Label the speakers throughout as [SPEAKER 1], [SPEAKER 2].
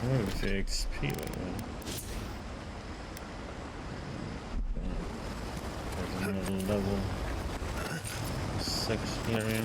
[SPEAKER 1] Where is the XP level? There's another level 6 area.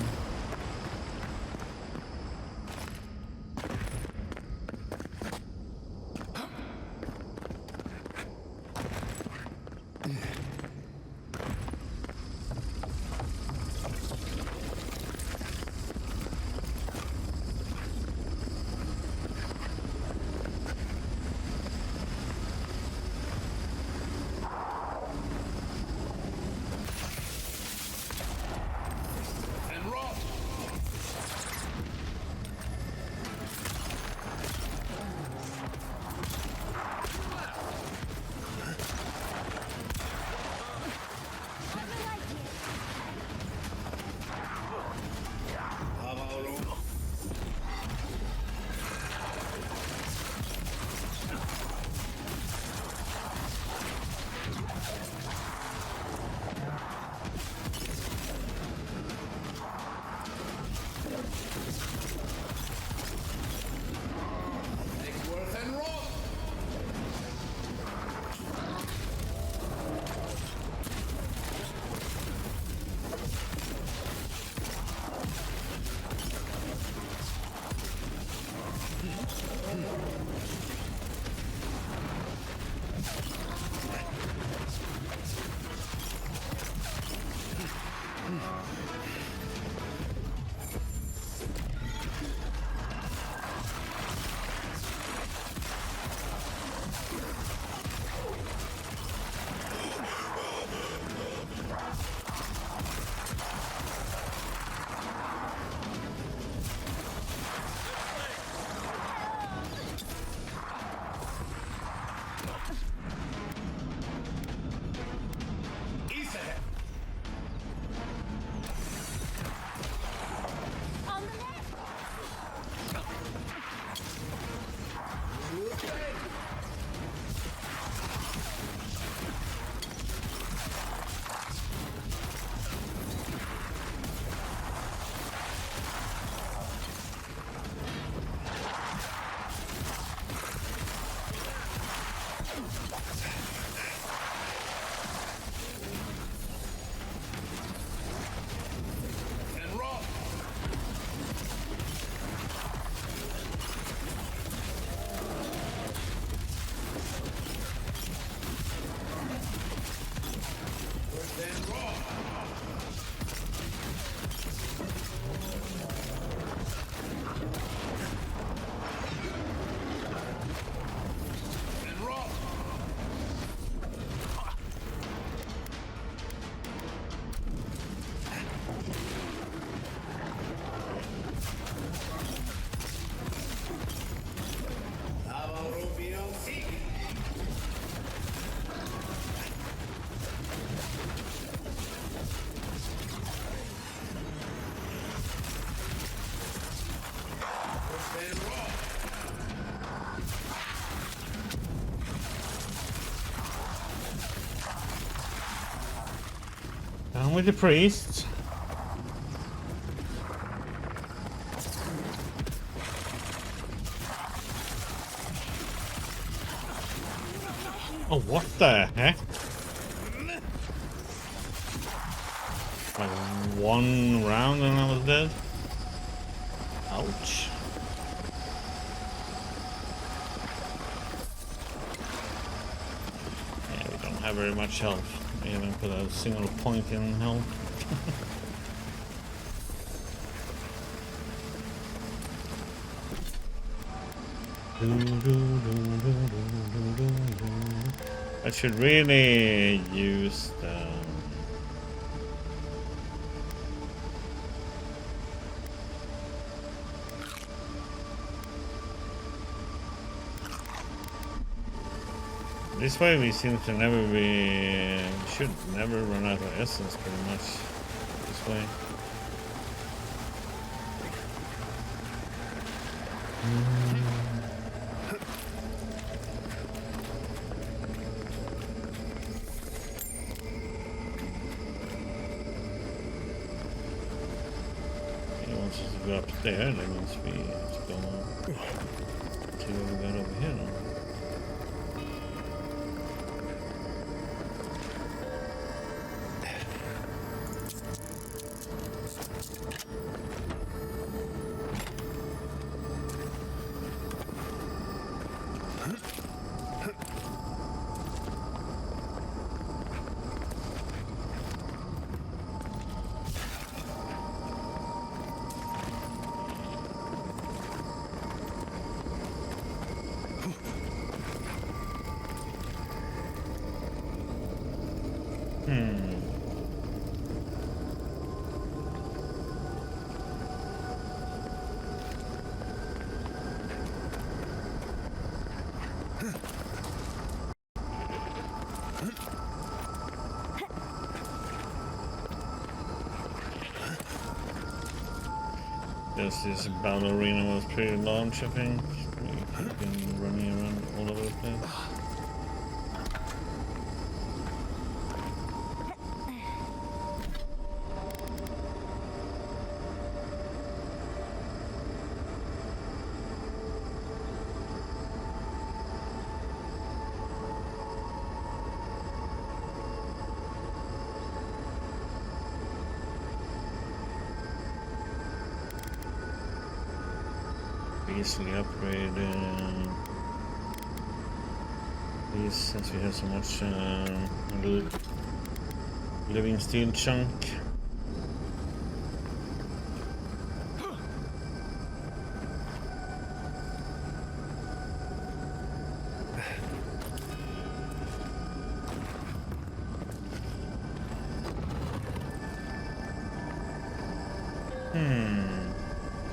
[SPEAKER 1] Down with the priest. Oh, what the heck? Like one round and I was dead? Ouch. Yeah, we don't have very much health. We haven't put a single point in health. I should really use the... This way we seem to never be... should never run out of essence pretty much. This way. He wants us to go up there, that means we have to go see what we got over here now. Yes, this battle arena was pretty large, I think. We've been running around all over the place. Easily upgrade these since we have so much living steel chunk.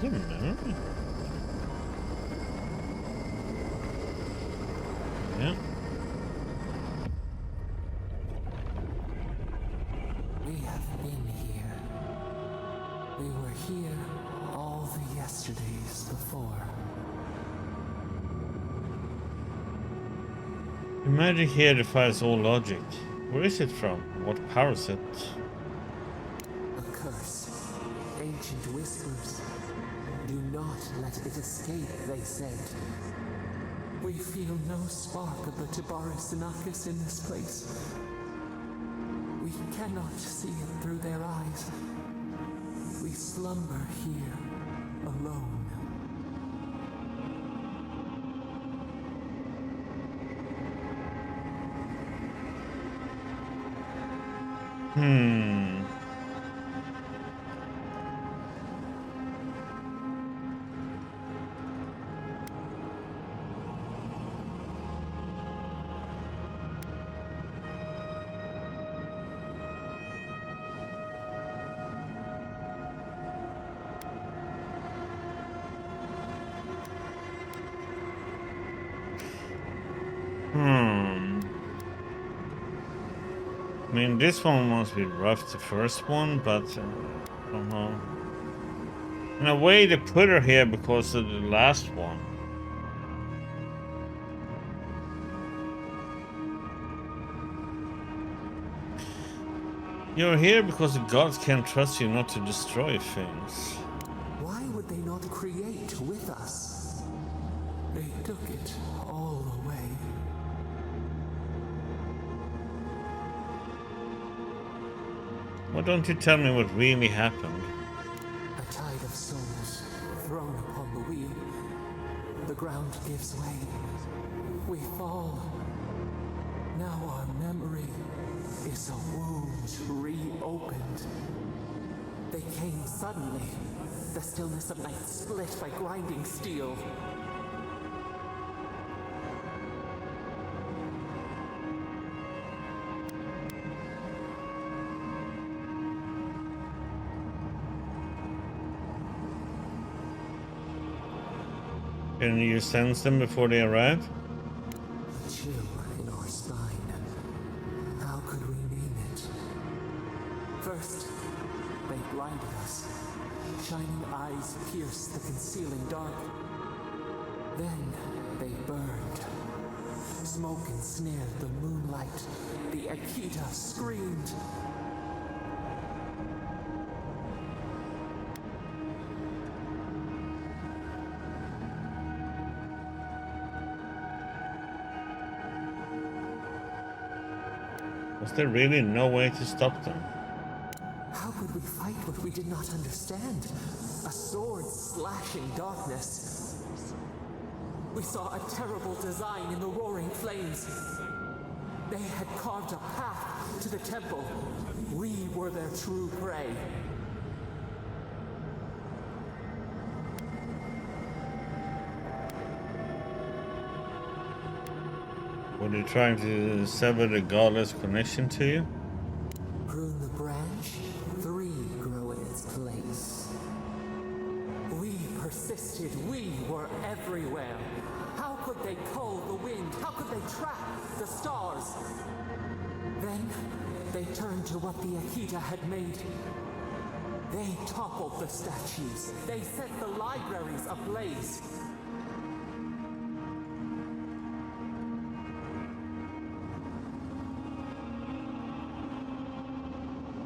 [SPEAKER 1] Is it memory? Yeah.
[SPEAKER 2] We have been here. We were here all the yesterdays before.
[SPEAKER 1] The magic here defies all logic. Where is it from? What powers it?
[SPEAKER 2] A curse. Ancient whispers. Do not let it escape, they said. We feel no spark of the Tibaris Inachus in this place. We cannot see it through their eyes. We slumber here, alone.
[SPEAKER 1] I mean, this one must be rough, the first one, but somehow... In a way, they put her here because of the last one. You're here because the gods can't trust you not to destroy things.
[SPEAKER 2] Why would they not create with us? They took it all away.
[SPEAKER 1] Why don't you tell me what really happened?
[SPEAKER 2] A tide of souls thrown upon the wheel. The ground gives way. We fall. Now our memory is a wound reopened. They came suddenly. The stillness of night split by grinding steel.
[SPEAKER 1] Can you sense them before they arrive?
[SPEAKER 2] A chill in our spine. How could we name it? First, they blinded us. Shining eyes pierced the concealing dark. Then they burned. Smoke ensnared the moonlight. The Akita screamed.
[SPEAKER 1] Was there really no way to stop them?
[SPEAKER 2] How could we fight what we did not understand? A sword slashing darkness. We saw a terrible design in the roaring flames. They had carved a path to the temple. We were their true prey.
[SPEAKER 1] Were they trying to sever the godless connection to you?
[SPEAKER 2] Prune the branch, 3 grow in its place. We persisted, we were everywhere. How could they cull the wind? How could they track the stars? Then they turned to what the Akita had made. They toppled the statues. They set the libraries ablaze.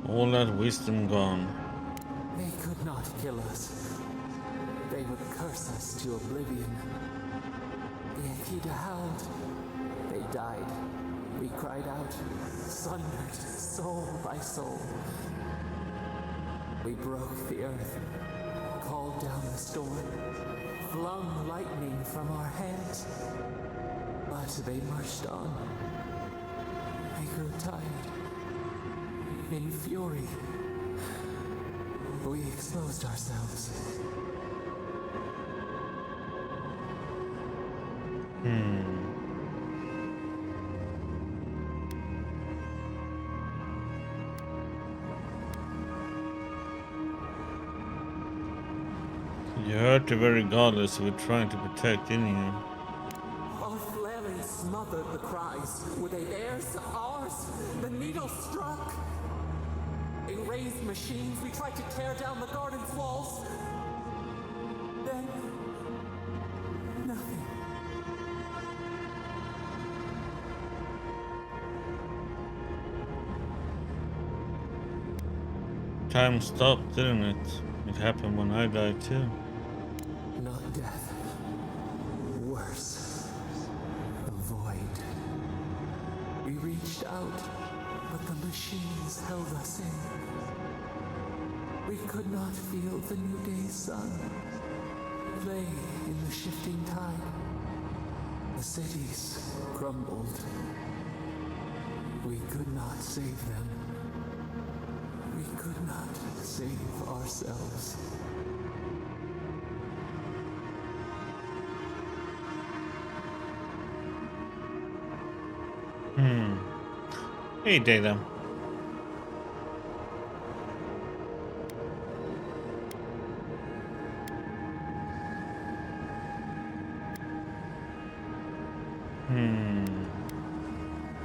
[SPEAKER 1] All that wisdom gone.
[SPEAKER 2] They could not kill us. They would curse us to oblivion. The Akita howled. They died. We cried out, sundered soul by soul. We broke the earth, called down the storm, flung lightning from our hands. But they marched on. They grew tired. In fury, we exposed ourselves.
[SPEAKER 1] You hurt the very godless we were trying to protect in you.
[SPEAKER 2] Our flailing smothered the cries. Were they theirs? Ours? The needle struck. They raised machines. We tried to tear down the garden's walls. Then, nothing.
[SPEAKER 1] Time stopped, didn't it? It happened when I died too.
[SPEAKER 2] Not death. Worse. A void. We reached out, but the machines held us in. We could not feel the new day's sun play in the shifting tide. The cities crumbled. We could not save them. We could not save ourselves.
[SPEAKER 1] Hey, Data.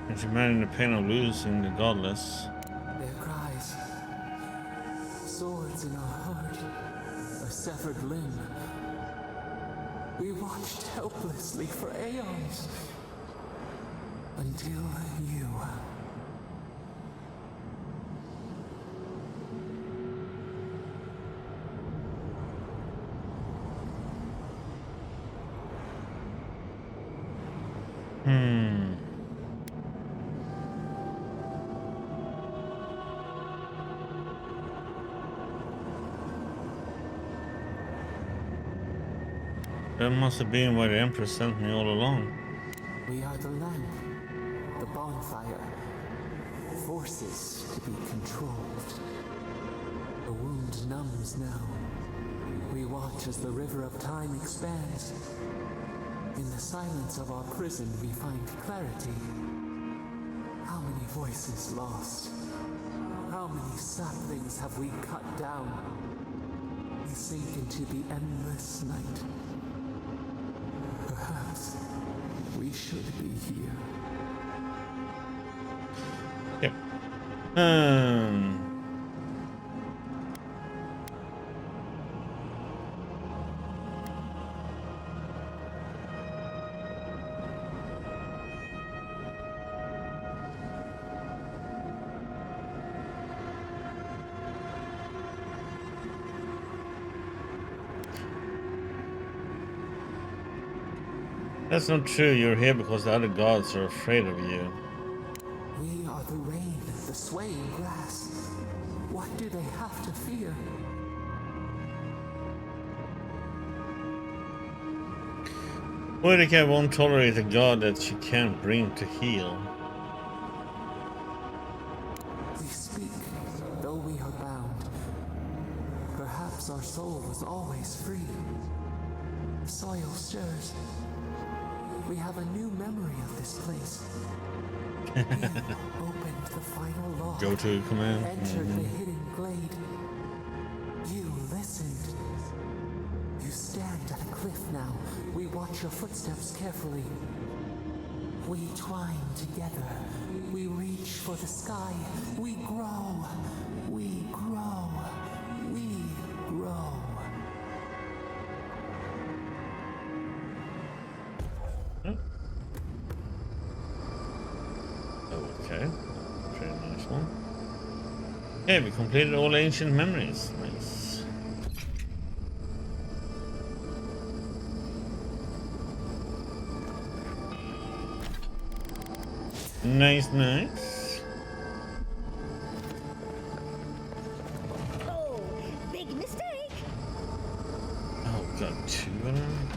[SPEAKER 1] As you man in the pain of losing the godless.
[SPEAKER 2] Their cries, swords in our heart, a severed limb. We watched helplessly for aeons, until you.
[SPEAKER 1] That must have been where the Empress sent me all along.
[SPEAKER 2] We are the lamp, the bonfire, forces to be controlled. The wound numbs now. We watch as the river of time expands. In the silence of our prison we find clarity. How many voices lost? How many saplings have we cut down? We sink into the endless night. Perhaps we should be here.
[SPEAKER 1] Yep. That's not true. You're here because the other gods are afraid of you.
[SPEAKER 2] We are The rain, the swaying grass. What do they have to fear?
[SPEAKER 1] Monica won't tolerate a god that she can't bring to heal.
[SPEAKER 2] We speak, though we are bound. Perhaps our soul was always free. Soil stirs. We have a new memory of this place. You opened the final lock.
[SPEAKER 1] Go to command.
[SPEAKER 2] Entered the hidden glade. You listened. You stand at a cliff now. We watch your footsteps carefully. We twine together. We reach for the sky. We grow. We grow. We grow.
[SPEAKER 1] Okay. Very nice one. Okay, we completed all ancient memories. Nice. Nice.
[SPEAKER 3] Oh, big mistake.
[SPEAKER 1] Oh, got two of them.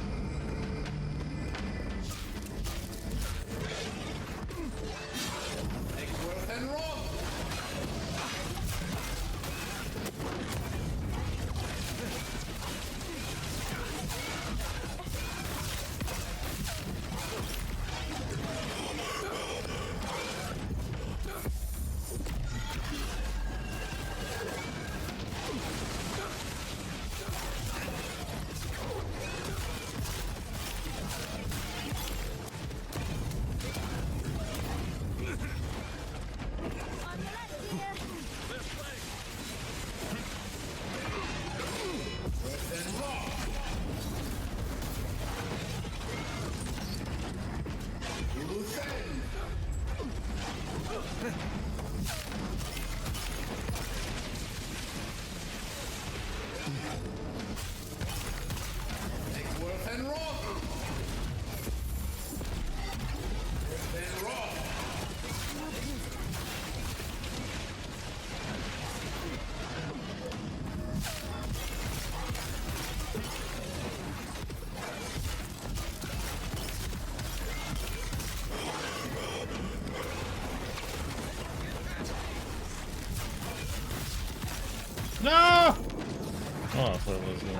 [SPEAKER 1] No! Oh, I thought it was going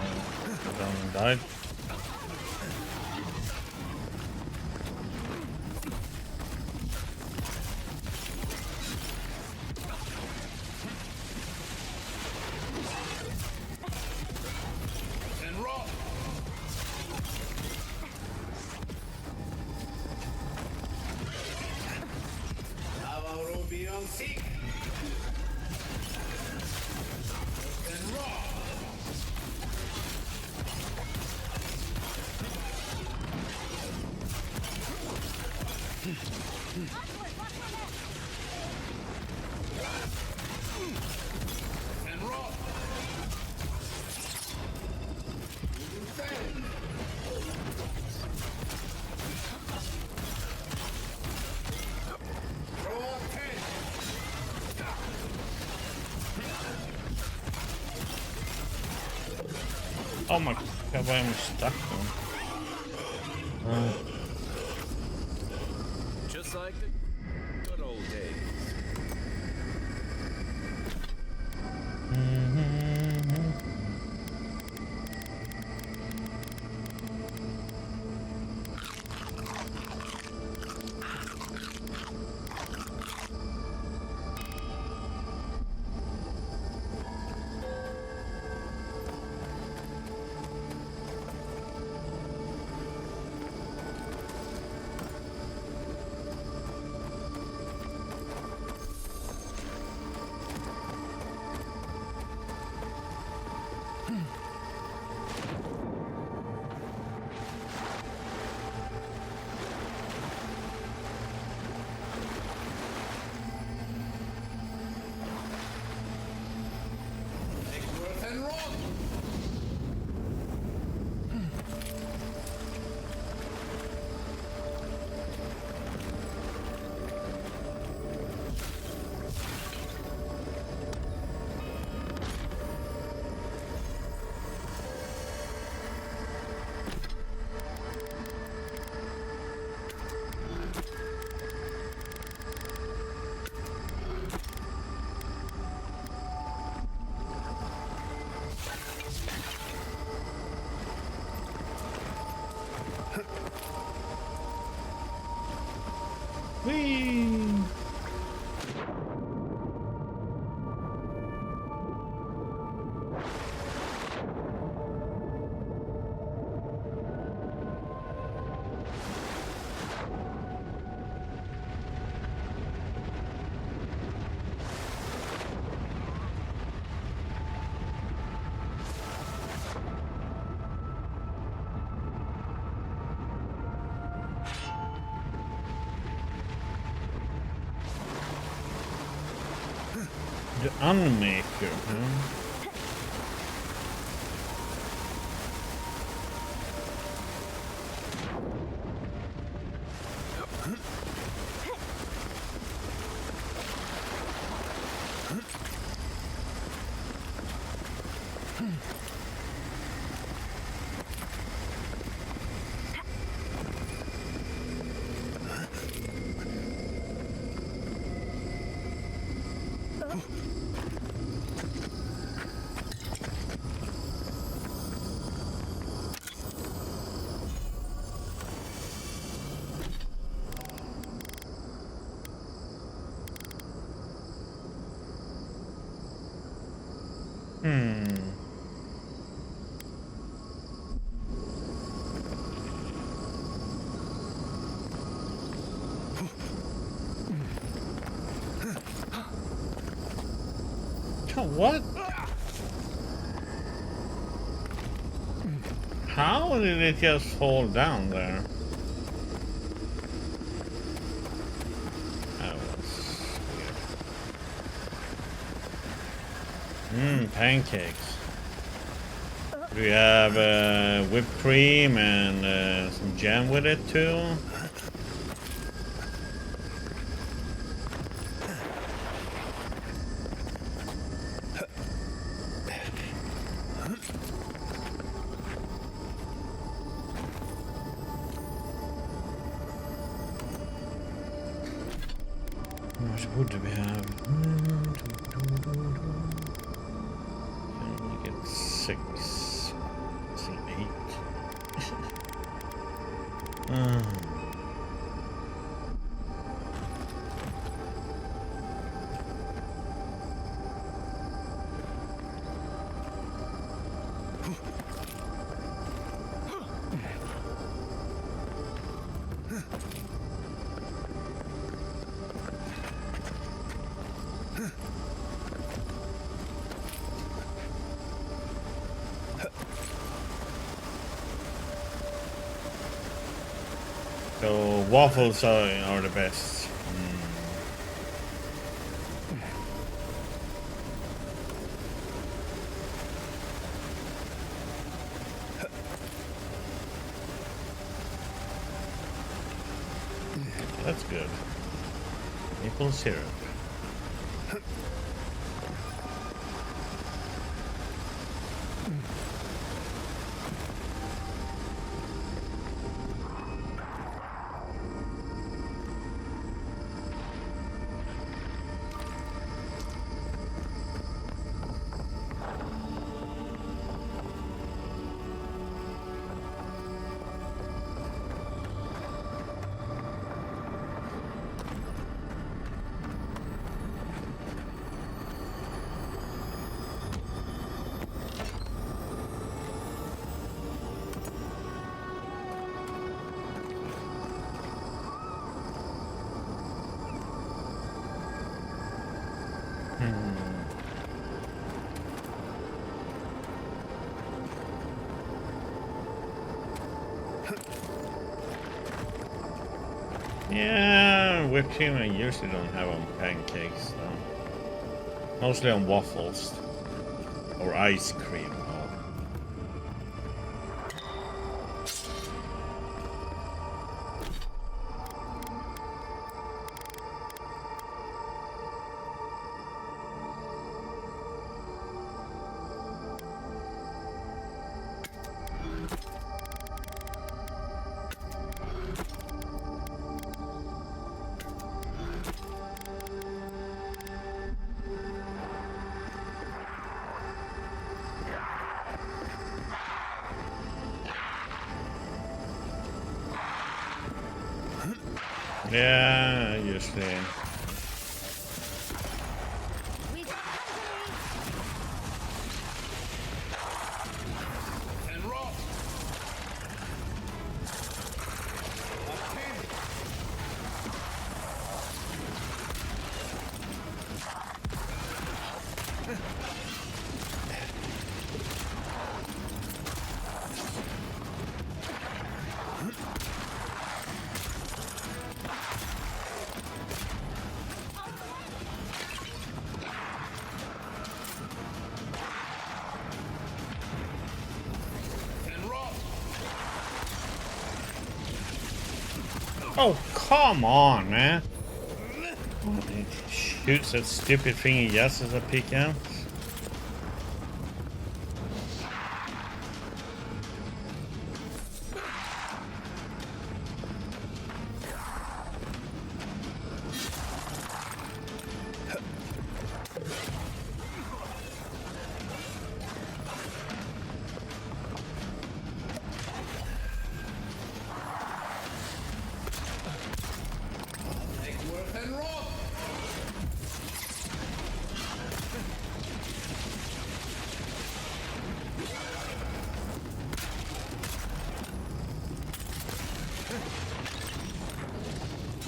[SPEAKER 1] down and died. Oh my god, why am I stuck then?
[SPEAKER 4] Just like the good old days.
[SPEAKER 1] The Unmaker, huh? What? How did it just fall down there? That was weird. Pancakes. Do we have whipped cream and some jam with it too? How much wood do we have? Can we get 6? See 8. So waffles are the best. That's good. Maple syrup. Yeah, whipped cream I usually don't have on pancakes, though. Mostly on waffles. Or ice cream. Yeah, usually.
[SPEAKER 4] And roll.
[SPEAKER 1] Oh, come on, man. He shoots that stupid thing he just as I pick out.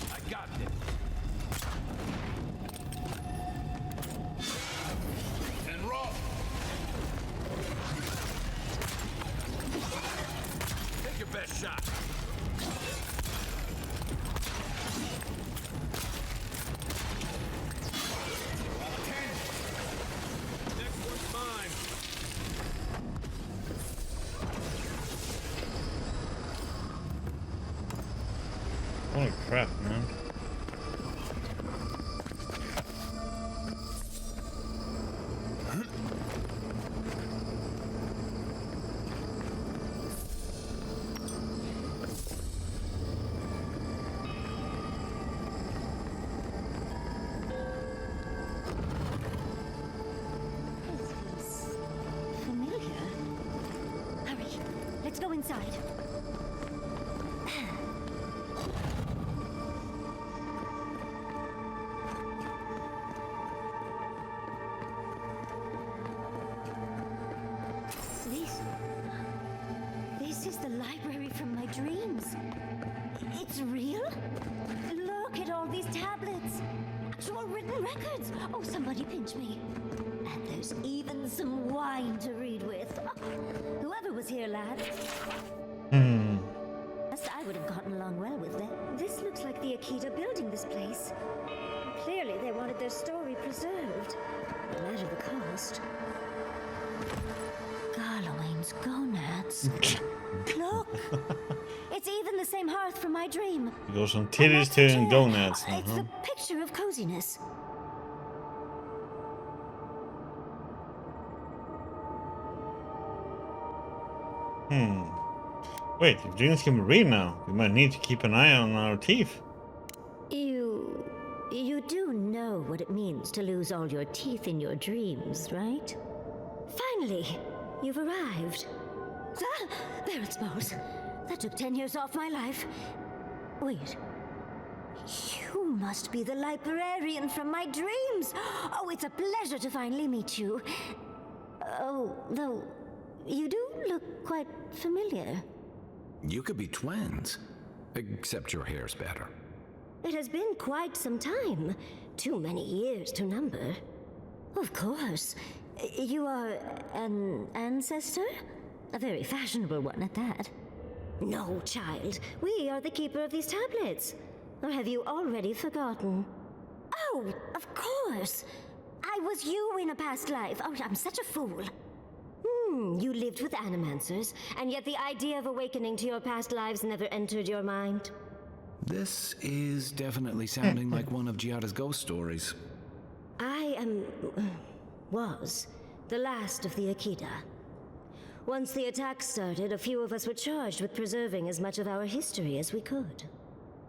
[SPEAKER 4] I got it. And roll. Take your best shot. Next one's mine.
[SPEAKER 1] Holy crap, man.
[SPEAKER 3] This feels familiar. Hurry, let's go inside. This is the library from my dreams. It's real? Look at all these tablets. Actual written records. Oh, somebody pinch me. And there's even some wine to read with. Whoever was here, lad. I would have gotten along well with them. This looks like the Akita building this place. Clearly, they wanted their story preserved. No matter the cost. Garlowane's gonads. Look! It's even the same hearth from my dream.
[SPEAKER 1] It goes from
[SPEAKER 3] And
[SPEAKER 1] titties
[SPEAKER 3] that's
[SPEAKER 1] to
[SPEAKER 3] a chair.
[SPEAKER 1] gonads.
[SPEAKER 3] It's a picture of coziness.
[SPEAKER 1] Wait, if dreams can be real now, we might need to keep an eye on our teeth.
[SPEAKER 3] You do know what it means to lose all your teeth in your dreams, right? Finally, you've arrived. Ah, there it smells. That took 10 years off my life. Wait. You must be the librarian from my dreams. Oh, it's a pleasure to finally meet you. Oh, though, you do look quite familiar.
[SPEAKER 4] You could be twins. Except your hair's better.
[SPEAKER 3] It has been quite some time. Too many years to number. Of course. You are an ancestor? A very fashionable one at that. No, child. We are the keeper of these tablets. Or have you already forgotten? Oh, of course. I was you in a past life. Oh, I'm such a fool. You lived with animancers, and yet the idea of awakening to your past lives never entered your mind.
[SPEAKER 4] This is definitely sounding like one of Giada's ghost stories.
[SPEAKER 3] I was the last of the Akita. Once the attack started, a few of us were charged with preserving as much of our history as we could.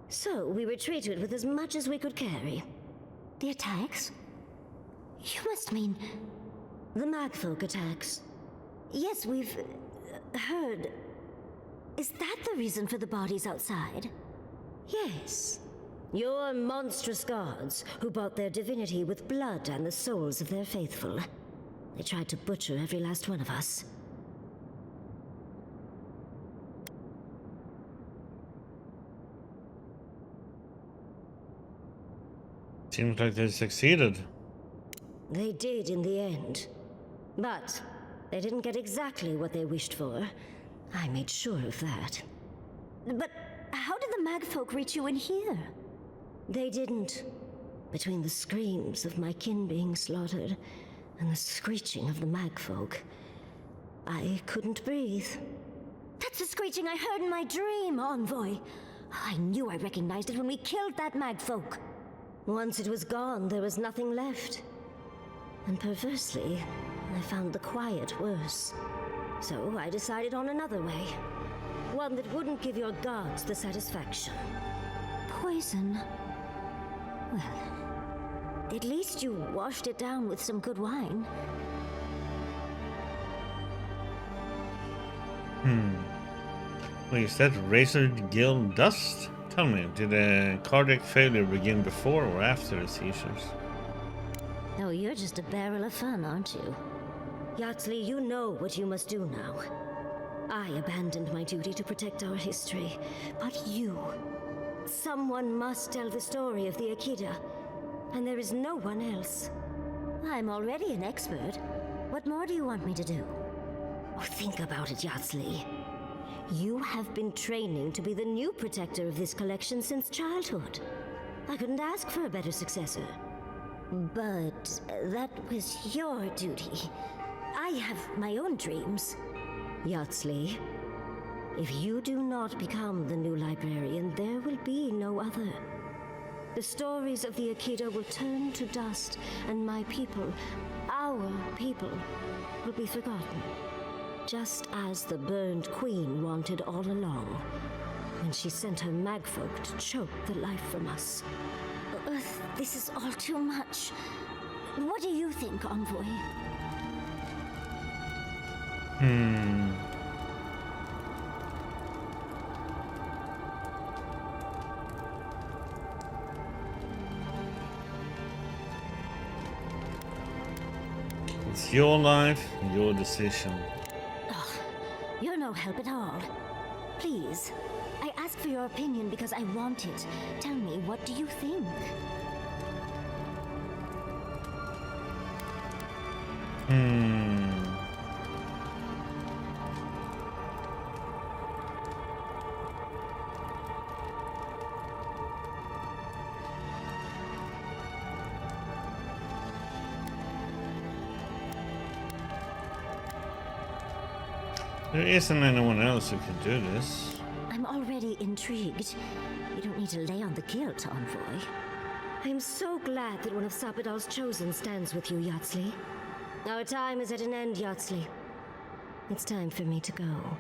[SPEAKER 3] So we retreated with as much as we could carry. The attacks? You must mean the Magfolk attacks. Yes, we've heard. Is that the reason for the bodies outside? Yes. Your monstrous gods, who bought their divinity with blood and the souls of their faithful. They tried to butcher every last one of us.
[SPEAKER 1] Seems like they succeeded.
[SPEAKER 3] They did in the end. But they didn't get exactly what they wished for. I made sure of that. But how did the Magfolk reach you in here? They didn't. Between the screams of my kin being slaughtered and the screeching of the Magfolk, I couldn't breathe. That's the screeching I heard in my dream, Envoy. I knew I recognized it when we killed that magfolk. Once it was gone, there was nothing left. And perversely, I found the quiet worse. So I decided on another way. One that wouldn't give your gods the satisfaction. Poison. Well, at least you washed it down with some good wine.
[SPEAKER 1] Wait, is that Razor Guild dust? Tell me, did a cardiac failure begin before or after the seizures?
[SPEAKER 3] Oh, you're just a barrel of fun, aren't you? Yatsley, you know what you must do now. I abandoned my duty to protect our history, but you... Someone must tell the story of the Akita, and there is no one else. I'm already an expert. What more do you want me to do? Oh, think about it, Yatsley. You have been training to be the new protector of this collection since childhood. I couldn't ask for a better successor. But that was your duty. I have my own dreams. Yatsley, if you do not become the new librarian, there will be no other. The stories of the Akita will turn to dust, and my people, our people, will be forgotten. Just as the burned queen wanted all along, when she sent her magfolk to choke the life from us. This is all too much. What do you think, Envoy?
[SPEAKER 1] It's your life, your decision.
[SPEAKER 3] You're no help at all. Please, I ask for your opinion because I want it. Tell me, what do you think?
[SPEAKER 1] There isn't anyone else who can do this.
[SPEAKER 3] I'm already intrigued. You don't need to lay on the guilt, Envoy. I'm so glad that one of Sapidal's chosen stands with you, Yatsley. Our time is at an end, Yatsley. It's time for me to go.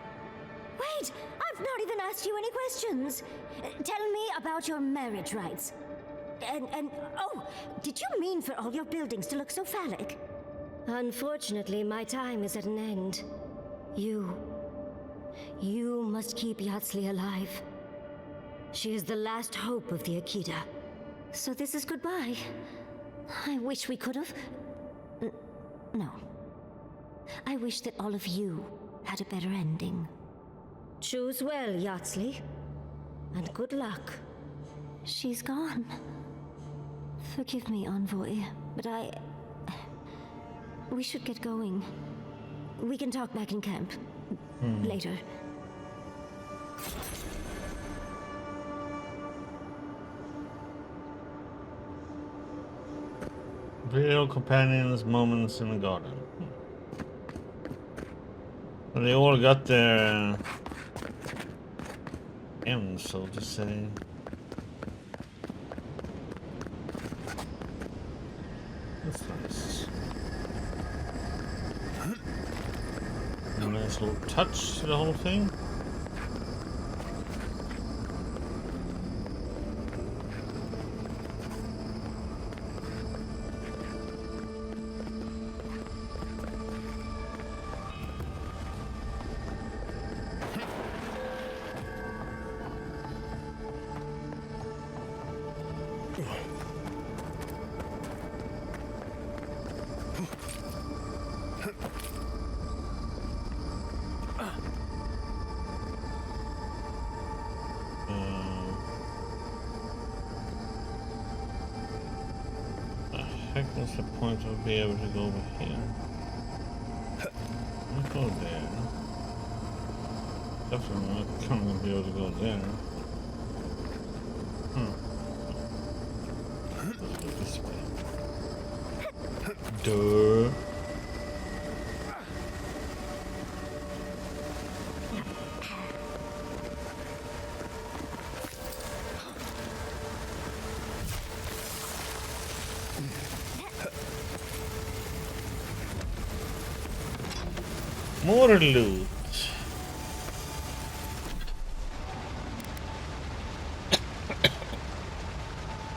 [SPEAKER 3] Wait! I've not even asked you any questions! Tell me about your marriage rights. And oh, did you mean for all your buildings to look so phallic? Unfortunately, my time is at an end. You must keep Yatsley alive. She is the last hope of the Akita. So this is goodbye. I wish we could have... No. I wish that all of you had a better ending. Choose well, Yatsley. And good luck. She's gone. Forgive me, Envoy, but we should get going. We can talk back in camp. Later.
[SPEAKER 1] Real companions, moments in the garden. Well, they all got their end, so to say. That's nice. A nice little touch to the whole thing. What's the point of being able to go over here? I'll go there. Definitely not going to be able to go there. Let's go this way. Duh. More loot.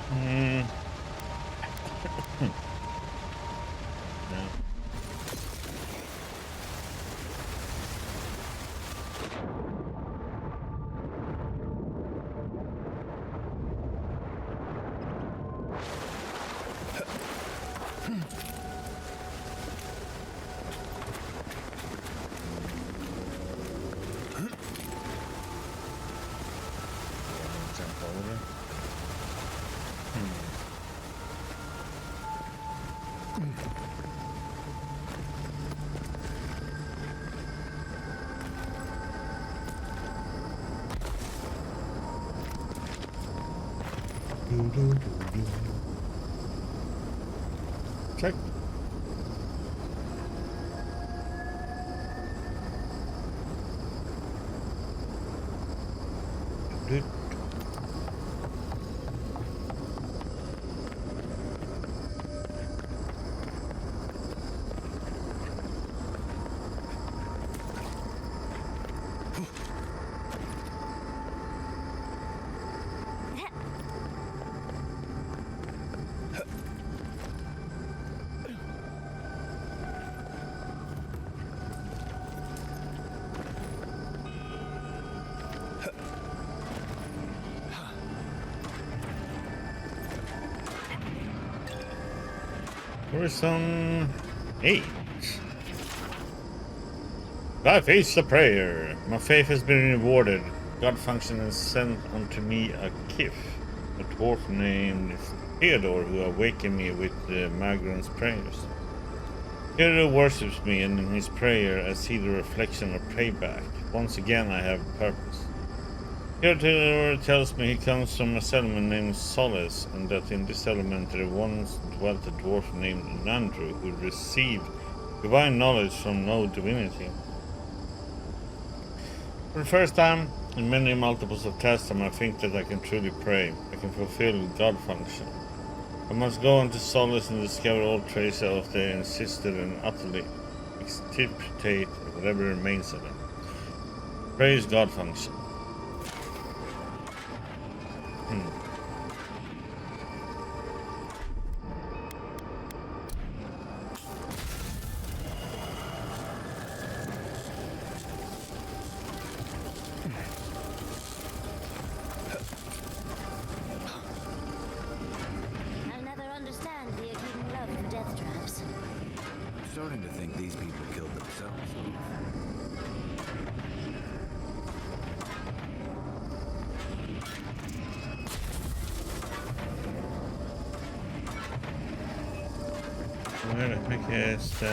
[SPEAKER 1] Hmm. No. Jump over. Check. Dude. Person 8. Thy faith a prayer. My faith has been rewarded. God function has sent unto me a kith, a dwarf named Theodore, who awakened me with Magron's prayers. Theodore worships me, and in his prayer I see the reflection of payback. Once again I have purpose. Theodore tells me he comes from a settlement named Solace, and that in this settlement there once dwelt a dwarf named Nandru, who received divine knowledge from no divinity. For the first time in many multiples of testam, I think that I can truly pray. I can fulfill God function. I must go on to Solace and discover all trace of the insisted and utterly extirpate whatever remains of it. Praise God function.
[SPEAKER 3] I'll never understand the Akedan love for death traps.
[SPEAKER 4] I'm starting to think these people killed themselves.
[SPEAKER 1] Well, I guess the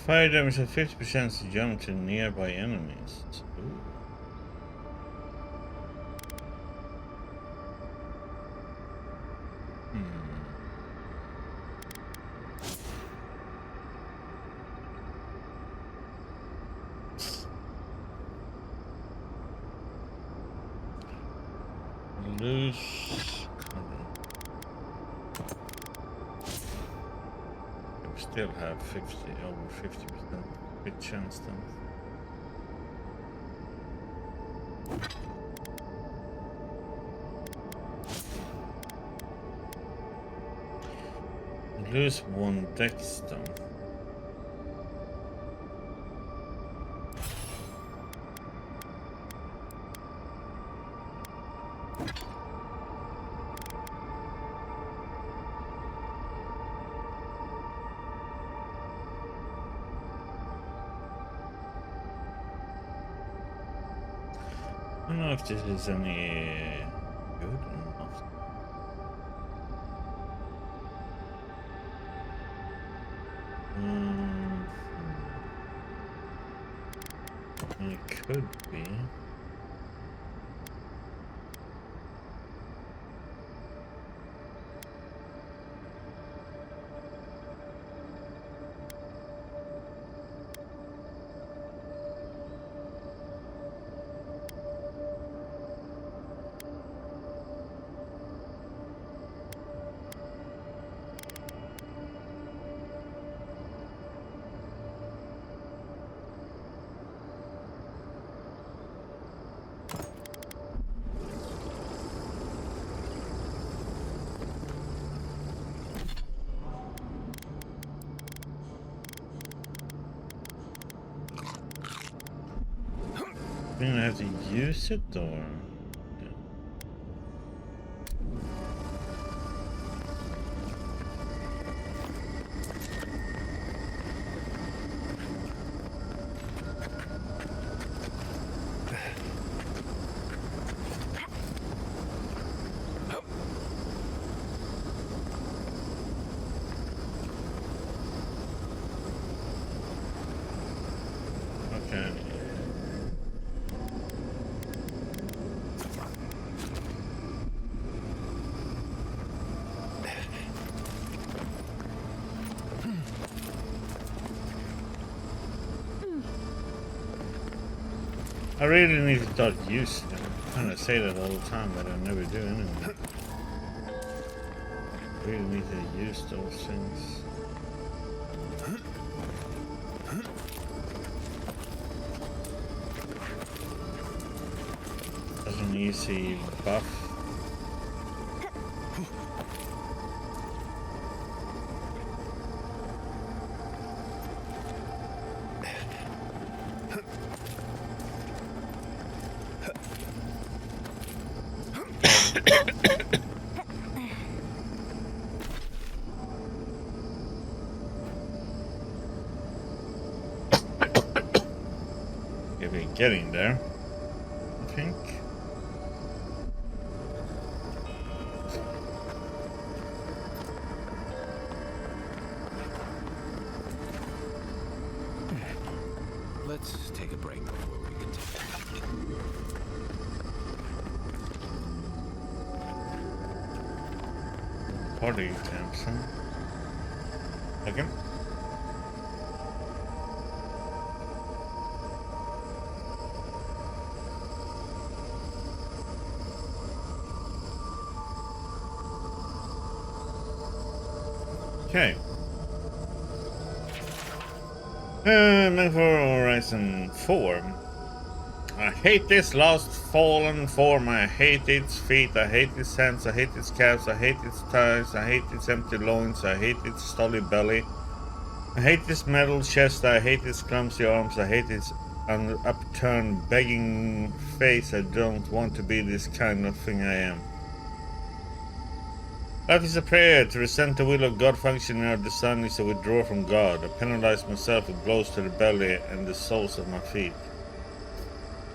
[SPEAKER 1] fire damage has 50% to jump to nearby enemies. Ooh. Loose current. We still have over 50% hit chance then. Lose 1 dex then. I don't know if this is any good or not. It could be. Do I have to use it or? Okay. I really need to start using it. I'm trying to say that all the time, but I never do anyway. I really need to use those things. That's an easy buff. Getting there, I think.
[SPEAKER 4] Let's take a break before we continue.
[SPEAKER 1] Party attempts, huh? Again? Okay. For Horizon 4. I hate this lost fallen form. I hate its feet. I hate its hands. I hate its calves. I hate its thighs. I hate its empty loins. I hate its stolly belly. I hate this metal chest. I hate its clumsy arms. I hate its upturned begging face. I don't want to be this kind of thing I am. Life is a prayer. To resent the will of God functioning out of the sun is a withdrawal from God. I penalize myself with blows to the belly and the soles of my feet.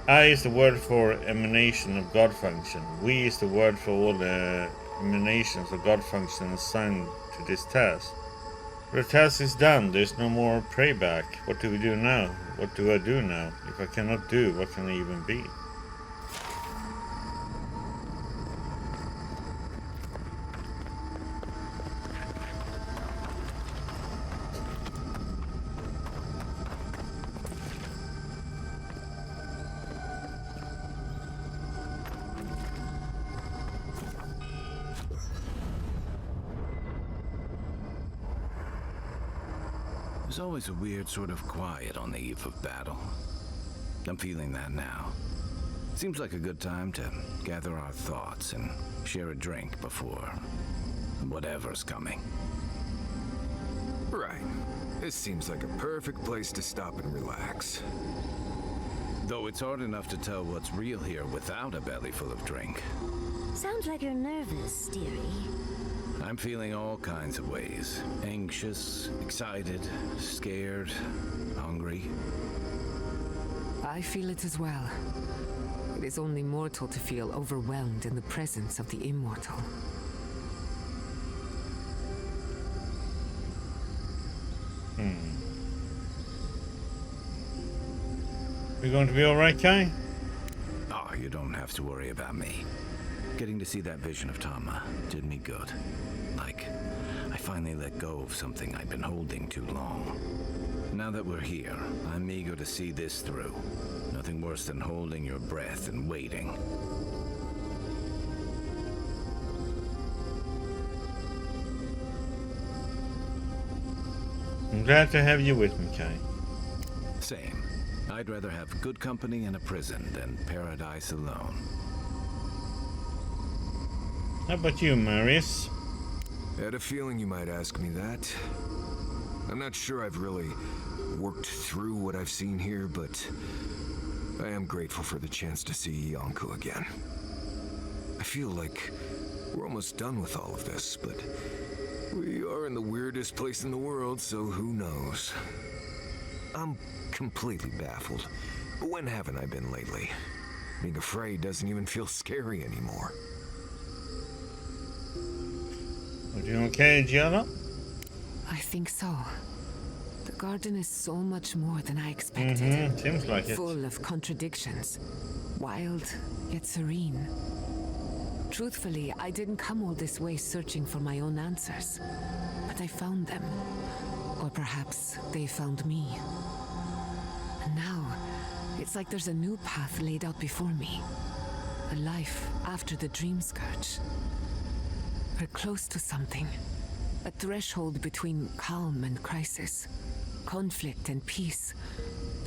[SPEAKER 1] I is the word for emanation of God function. We is the word for all the emanations of God function assigned to this task. The task is done. There's no more prayback. What do we do now? What do I do now? If I cannot do, what can I even be?
[SPEAKER 4] There's always a weird sort of quiet on the eve of battle. I'm feeling that now. Seems like a good time to gather our thoughts and share a drink before whatever's coming.
[SPEAKER 5] Right. This seems like a perfect place to stop and relax.
[SPEAKER 4] Though it's hard enough to tell what's real here without a belly full of drink.
[SPEAKER 3] Sounds like you're nervous, dearie.
[SPEAKER 4] I'm feeling all kinds of ways. Anxious, excited, scared, hungry.
[SPEAKER 6] I feel it as well. It is only mortal to feel overwhelmed in the presence of the immortal.
[SPEAKER 1] You going to be alright, Kai?
[SPEAKER 4] Oh, you don't have to worry about me. Getting to see that vision of Tama did me good. Like, I finally let go of something I'd been holding too long. Now that we're here, I'm eager to see this through. Nothing worse than holding your breath and waiting.
[SPEAKER 1] I'm glad to have you with me, Kai.
[SPEAKER 4] Same. I'd rather have good company in a prison than paradise alone.
[SPEAKER 1] How about you, Marius?
[SPEAKER 5] I had a feeling you might ask me that. I'm not sure I've really worked through what I've seen here, but I am grateful for the chance to see Yonko again. I feel like we're almost done with all of this, but we are in the weirdest place in the world, so who knows? I'm completely baffled. But when haven't I been lately? Being afraid doesn't even feel scary anymore.
[SPEAKER 1] Are you okay, Gianna?
[SPEAKER 6] I think so. The garden is so much more than I expected.
[SPEAKER 1] Seems like it.
[SPEAKER 6] Full of contradictions. Wild, yet serene. Truthfully, I didn't come all this way searching for my own answers. But I found them. Or perhaps they found me. And now, it's like there's a new path laid out before me. A life after the dream scourge. We're close to something. A threshold between calm and crisis. Conflict and peace.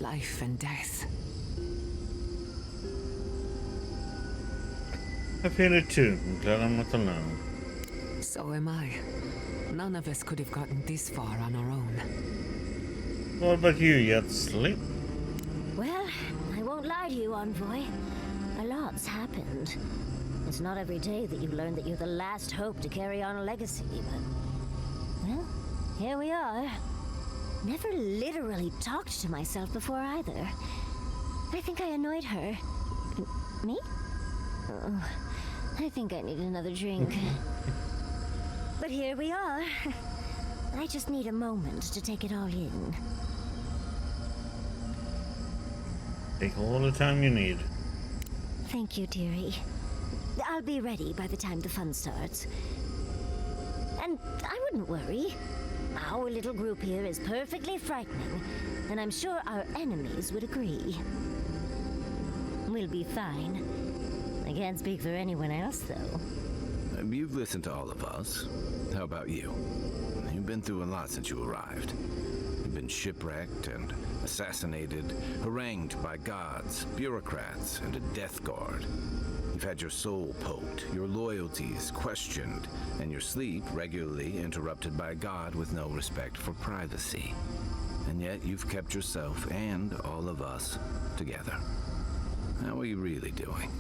[SPEAKER 6] Life and death.
[SPEAKER 1] I feel it too. I'm glad I'm not alone.
[SPEAKER 6] So am I. None of us could have gotten this far on our own.
[SPEAKER 1] What about you, Yatsli?
[SPEAKER 3] Well, I won't lie to you, Envoy. A lot's happened. It's not every day that you learn that you're the last hope to carry on a legacy, but... well, here we are. Never literally talked to myself before either. I think I annoyed her. Me? Oh, I think I need another drink. But here we are. I just need a moment to take it all in.
[SPEAKER 1] Take all the time you need.
[SPEAKER 3] Thank you, dearie. I'll be ready by the time the fun starts. And I wouldn't worry. Our little group here is perfectly frightening, and I'm sure our enemies would agree. We'll be fine. I can't speak for anyone else, though.
[SPEAKER 4] You've listened to all of us. How about you? You've been through a lot since you arrived. You've been shipwrecked and assassinated, harangued by gods, bureaucrats, and a death guard. You've had your soul poked, your loyalties questioned, and your sleep regularly interrupted by a god with no respect for privacy. And yet you've kept yourself and all of us together. How are you really doing?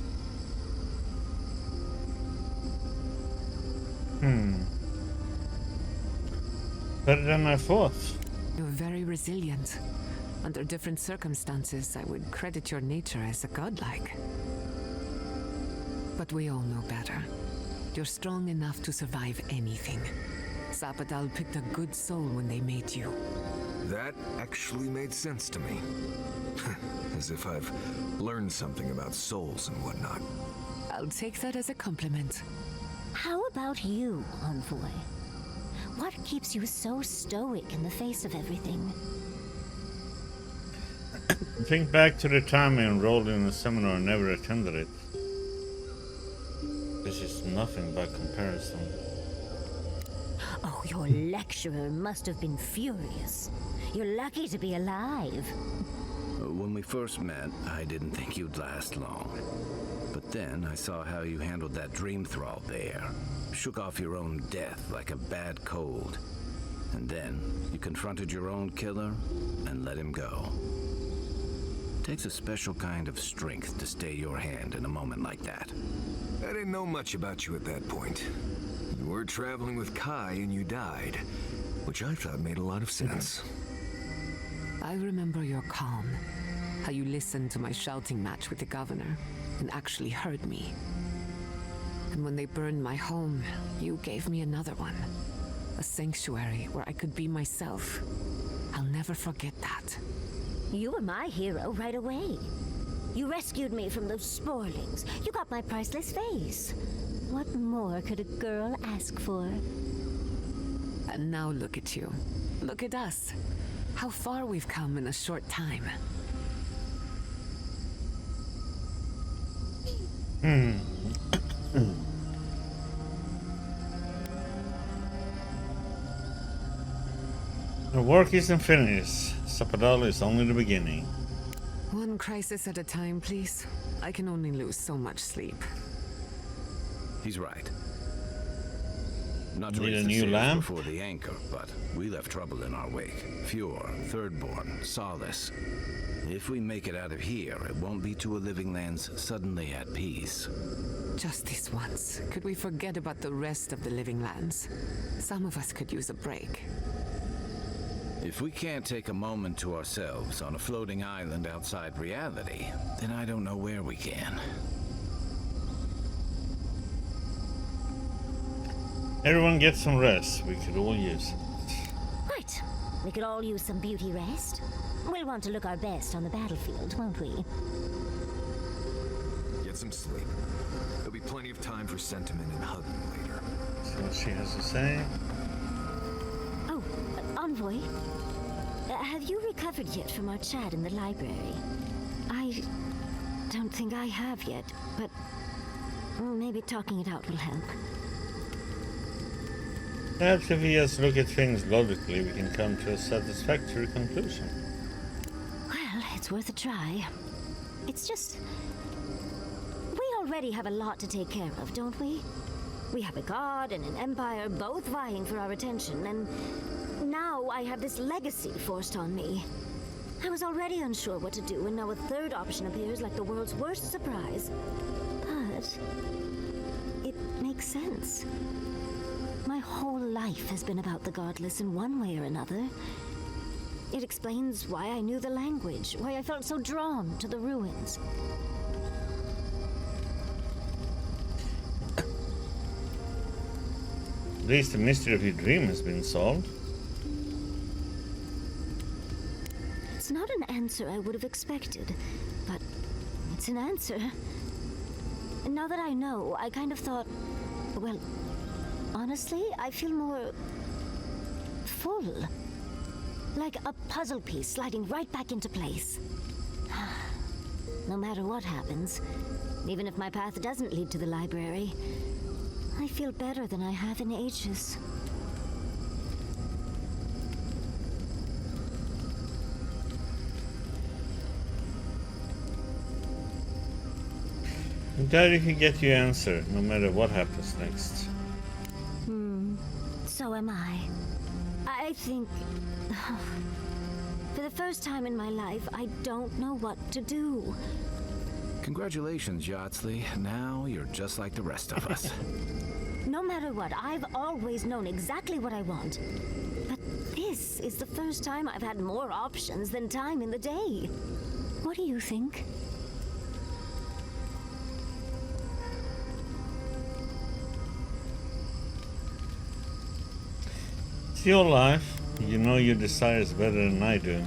[SPEAKER 1] Better than I thought.
[SPEAKER 6] You're very resilient. Under different circumstances, I would credit your nature as a godlike. But we all know better. You're strong enough to survive anything. Zapadal picked a good soul when they made you.
[SPEAKER 5] That actually made sense to me. As if I've learned something about souls and whatnot.
[SPEAKER 6] I'll take that as a compliment.
[SPEAKER 3] How about you, Envoy? What keeps you so stoic in the face of everything?
[SPEAKER 1] Think back to the time I enrolled in a seminar and never attended it. This is nothing by comparison.
[SPEAKER 3] Oh, your lecturer must have been furious. You're lucky to be alive.
[SPEAKER 4] When we first met, I didn't think you'd last long. But then I saw how you handled that dream thrall there. Shook off your own death like a bad cold. And then you confronted your own killer and let him go. It takes a special kind of strength to stay your hand in a moment like that.
[SPEAKER 5] I didn't know much about you at that point. You were traveling with Kai and you died, which I thought made a lot of sense.
[SPEAKER 6] I remember your calm. How you listened to my shouting match with the governor and actually heard me. And when they burned my home, you gave me another one. A sanctuary where I could be myself. I'll never forget that.
[SPEAKER 3] You were my hero right away. You rescued me from those sporlings. You got my priceless face. What more could a girl ask for?
[SPEAKER 6] And now look at you. Look at us. How far we've come in a short time.
[SPEAKER 1] The work isn't finished. Zapadal is only the beginning.
[SPEAKER 6] One crisis at a time, please. I can only lose so much sleep.
[SPEAKER 4] He's right. Not to
[SPEAKER 1] Need
[SPEAKER 4] raise
[SPEAKER 1] a
[SPEAKER 4] the
[SPEAKER 1] new
[SPEAKER 4] sails
[SPEAKER 1] lamp?
[SPEAKER 4] before the anchor, but we left trouble in our wake. Fjord, Thirdborn, Solace. If we make it out of here, it won't be to a living land's suddenly at peace.
[SPEAKER 6] Just this once. Could we forget about the rest of the living lands? Some of us could use a break.
[SPEAKER 4] If we can't take a moment to ourselves on a floating island outside reality, then I don't know where we can.
[SPEAKER 1] Everyone get some rest. We could all use it.
[SPEAKER 3] Right. We could all use some beauty rest. We'll want to look our best on the battlefield, won't we?
[SPEAKER 5] Get some sleep. There'll be plenty of time for sentiment and hugging later.
[SPEAKER 1] See what she has to say.
[SPEAKER 3] Oh, Envoy. Have you recovered yet from our chat in the library? I don't think I have yet, but maybe talking it out will help.
[SPEAKER 1] Perhaps if we just look at things logically, we can come to a satisfactory conclusion.
[SPEAKER 3] Well, it's worth a try. It's just... we already have a lot to take care of, don't we? We have a god and an empire both vying for our attention, and now I have this legacy forced on me. I was already unsure what to do, and now a third option appears like the world's worst surprise. But it makes sense. My whole life has been about the godless in one way or another. It explains why I knew the language, why I felt so drawn to the ruins.
[SPEAKER 1] At least the mystery of your dream has been solved.
[SPEAKER 3] It's not an answer I would have expected, but it's an answer. And now that I know, I kind of thought, well, honestly, I feel more full. Like a puzzle piece sliding right back into place. No matter what happens, even if my path doesn't lead to the library, I feel better than I have in ages.
[SPEAKER 1] I'm glad you can get your answer, no matter what happens next.
[SPEAKER 3] So am I. I think... for the first time in my life, I don't know what to do.
[SPEAKER 4] Congratulations, Yardsley. Now you're just like the rest of us.
[SPEAKER 3] No matter what, I've always known exactly what I want. But this is the first time I've had more options than time in the day. What do you think?
[SPEAKER 1] It's your life. You know your desires better than I do.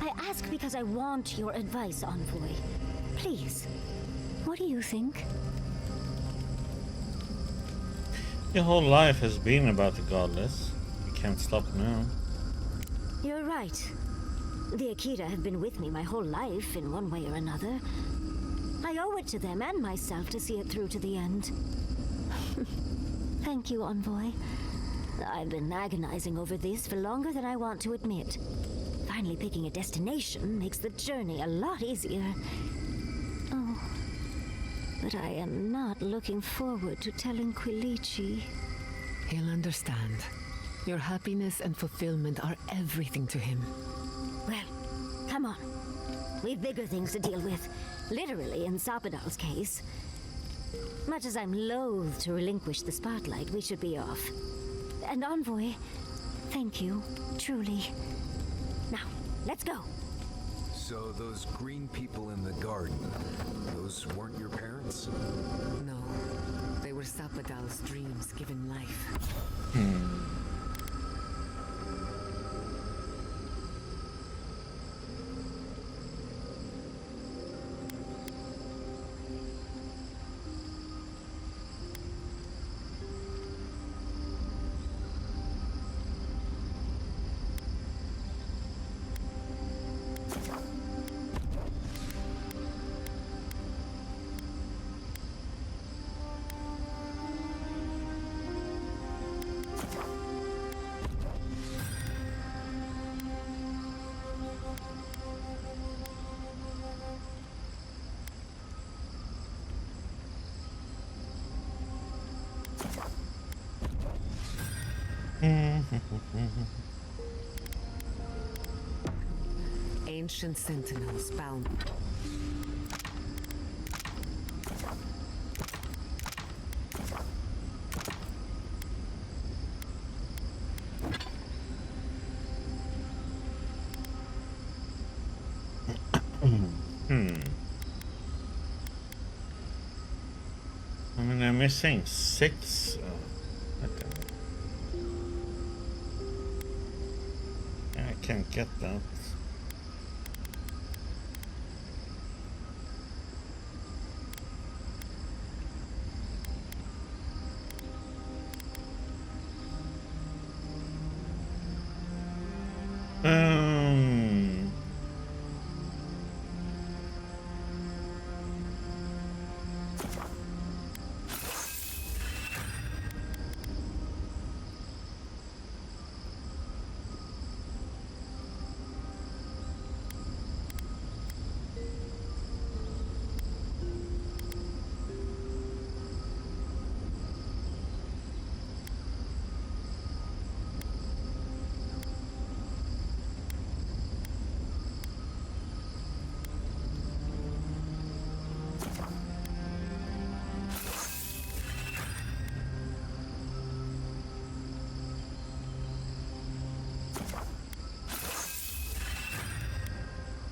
[SPEAKER 3] I ask because I want your advice, Envoy. Please, what do you think?
[SPEAKER 1] Your whole life has been about the godless. You can't stop now.
[SPEAKER 3] You're right. The Akita have been with me my whole life in one way or another. I owe it to them and myself to see it through to the end. Thank you, Envoy. I've been agonizing over this for longer than I want to admit. Finally picking a destination makes the journey a lot easier. Oh, but I am not looking forward to telling Quilici.
[SPEAKER 6] He'll understand. Your happiness and fulfillment are everything to him.
[SPEAKER 3] Well, come on. We've bigger things to deal with. Literally, in Zapadal's case. Much as I'm loath to relinquish the spotlight, we should be off. And Envoy, thank you, truly. Now, let's go.
[SPEAKER 5] So those green people in the garden, those weren't your parents?
[SPEAKER 6] No, they were Zapadal's dreams given life. ancient sentinels bound.
[SPEAKER 1] I mean, I'm missing 6. Okay. I can't get that.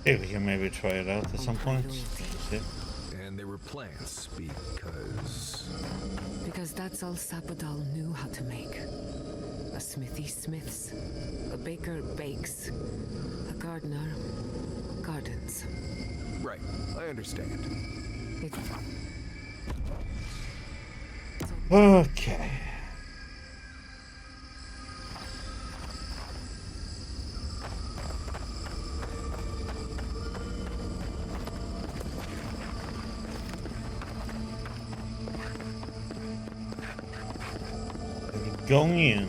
[SPEAKER 1] Hey, we can maybe try it out at some point. See?
[SPEAKER 5] And they were plants
[SPEAKER 6] Because that's all Sapadal knew how to make. A smithy smiths, a baker bakes, a gardener gardens.
[SPEAKER 5] Right, I understand.
[SPEAKER 6] It...
[SPEAKER 1] Okay. Going in.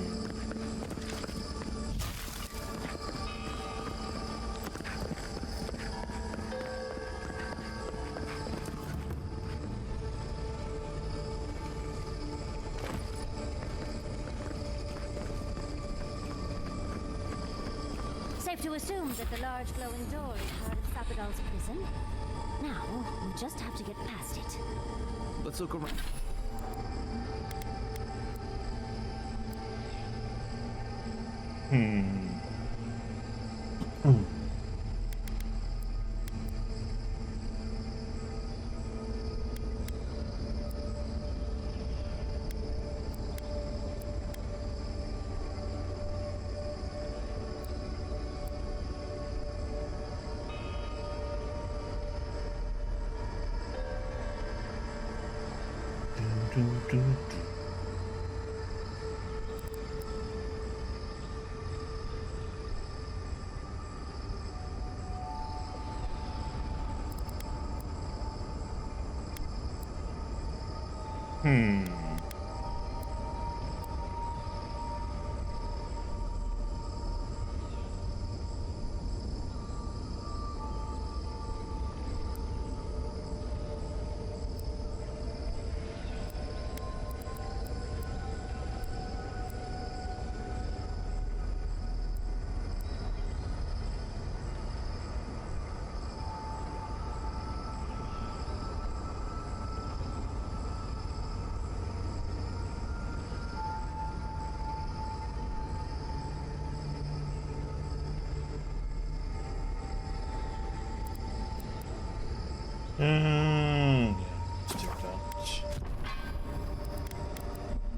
[SPEAKER 3] Safe to assume that the large glowing door is part of Sapadal's prison. Now, we just have to get past it.
[SPEAKER 4] Let's look around.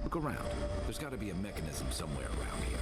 [SPEAKER 4] Look around. There's got to be a mechanism somewhere around here.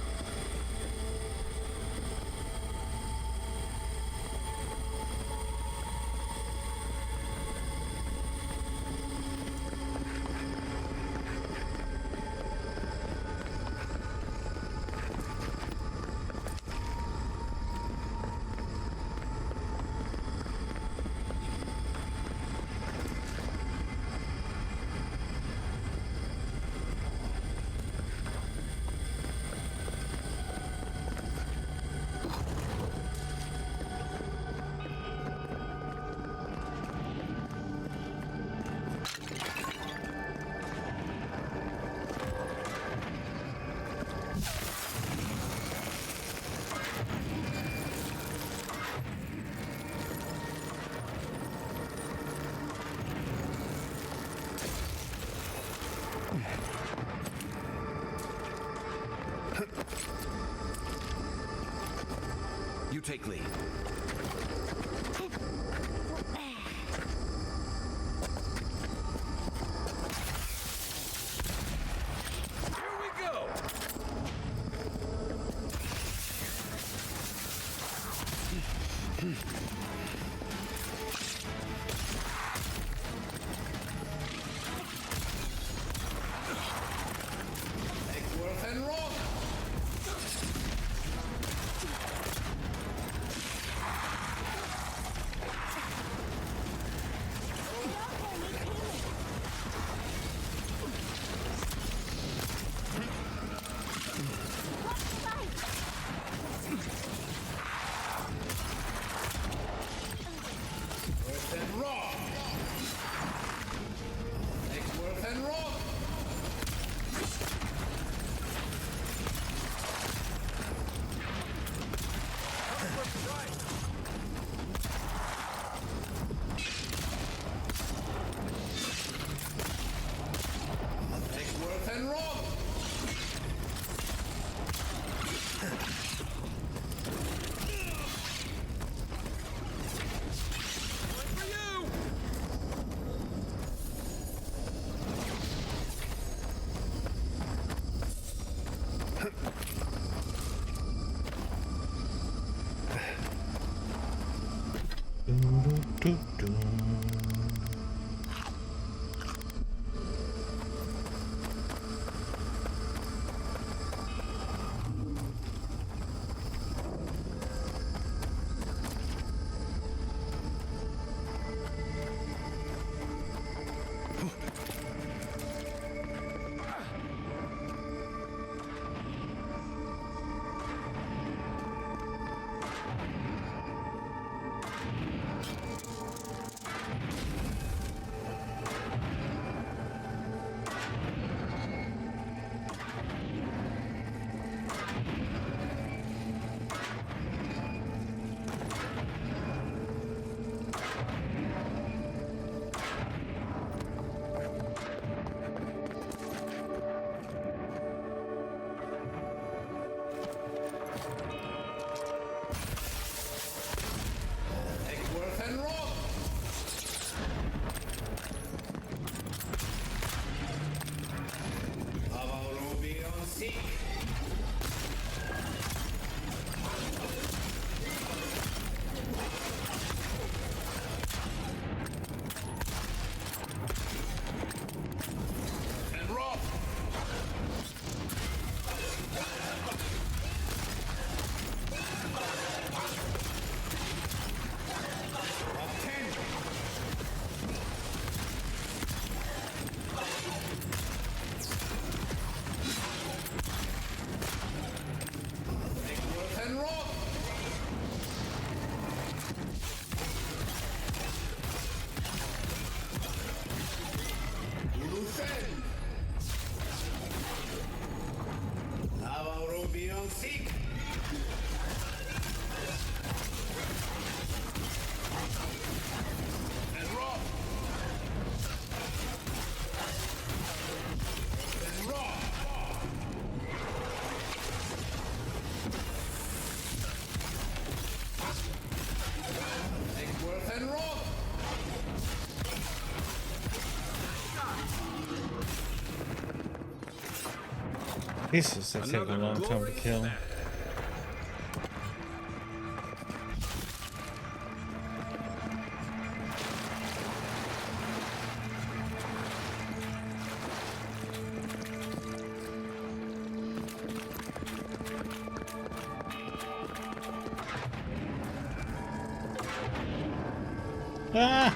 [SPEAKER 4] You take lead. Here we go! Eggsworth and Rock! And Rock! Eggsworth and Rock! Eggsworth and Rock! For you! Eggsworth and Rock! Avowed on seek! And Rock! Eggsworth and Rock! Lucen! Avowed on seek! And Rock! And Rock! Eggsworth and Rock!
[SPEAKER 1] Jesus, that took a long time to kill. Ah!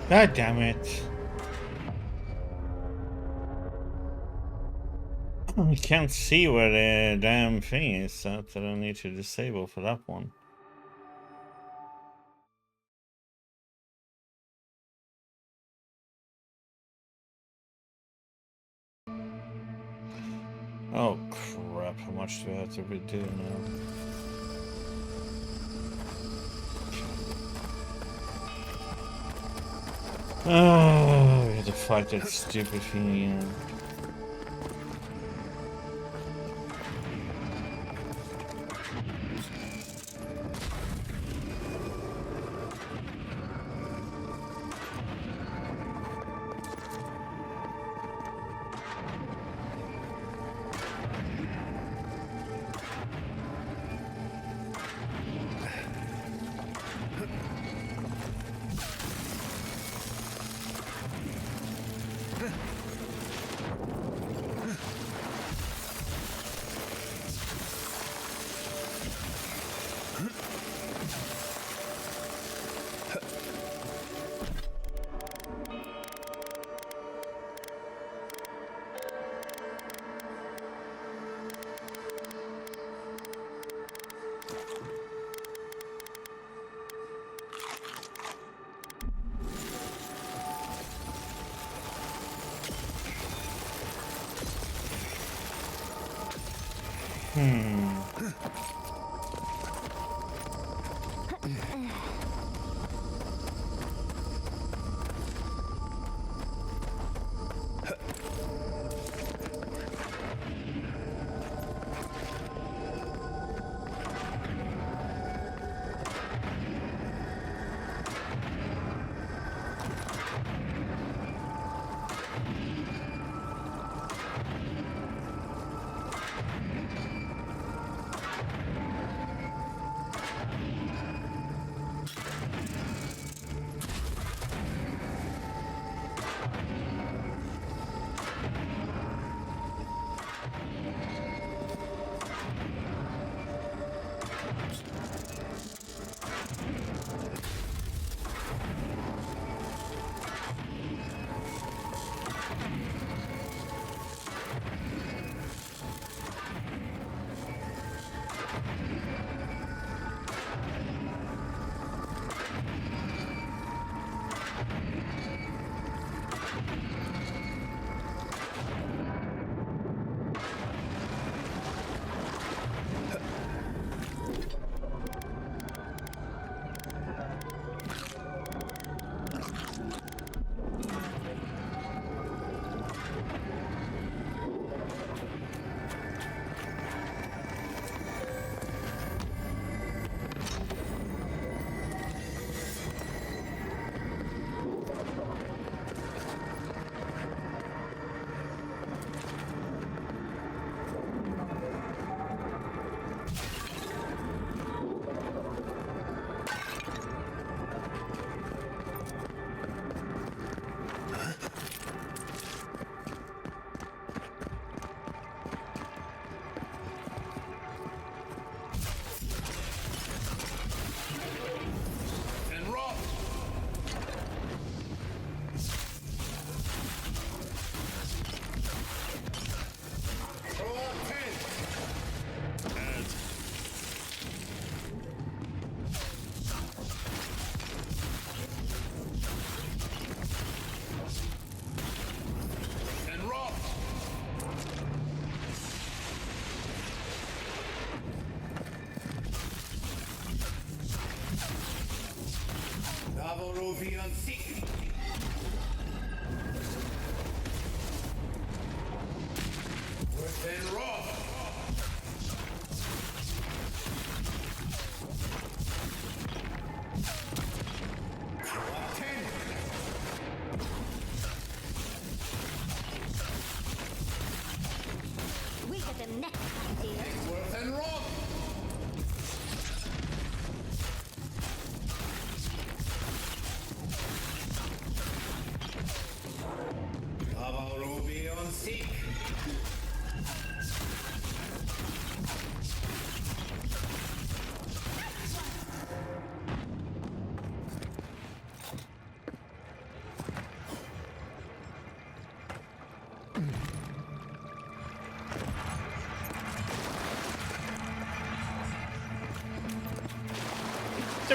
[SPEAKER 1] God damn it. I can't see where the damn thing is that I need to disable for that one. Oh crap, how much do I have to redo now? Oh, we had to fight that stupid thing again.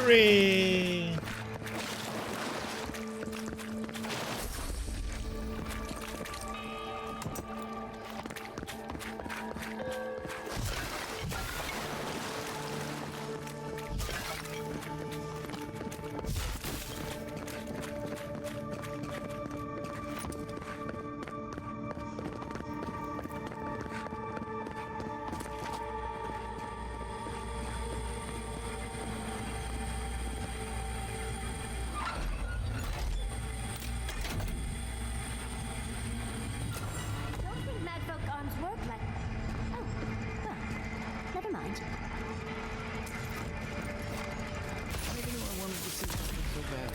[SPEAKER 1] Hurry!
[SPEAKER 3] Don't think Madfolk arms work like... Oh, well, never mind.
[SPEAKER 4] Maybe I wanted to see something so bad.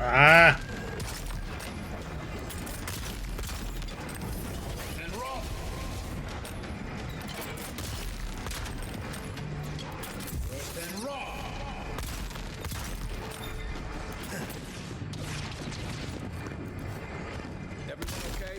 [SPEAKER 1] Ah!
[SPEAKER 4] Everyone okay?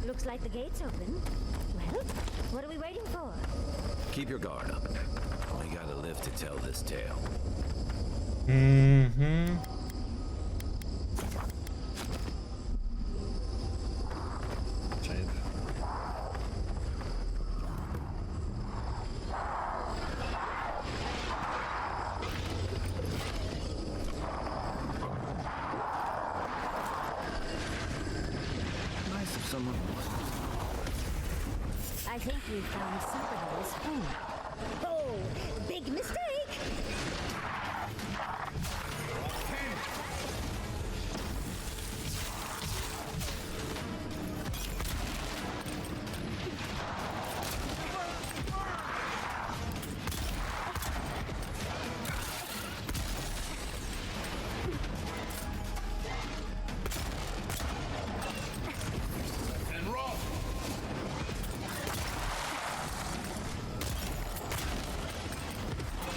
[SPEAKER 3] Looks like the gate's open. Well, what are we waiting for?
[SPEAKER 4] Keep your guard up. We gotta live to tell this tale.
[SPEAKER 1] Mm-hmm. Save.
[SPEAKER 4] Nice of someone.
[SPEAKER 3] I think we found Superboy's home. Oh, big mistake!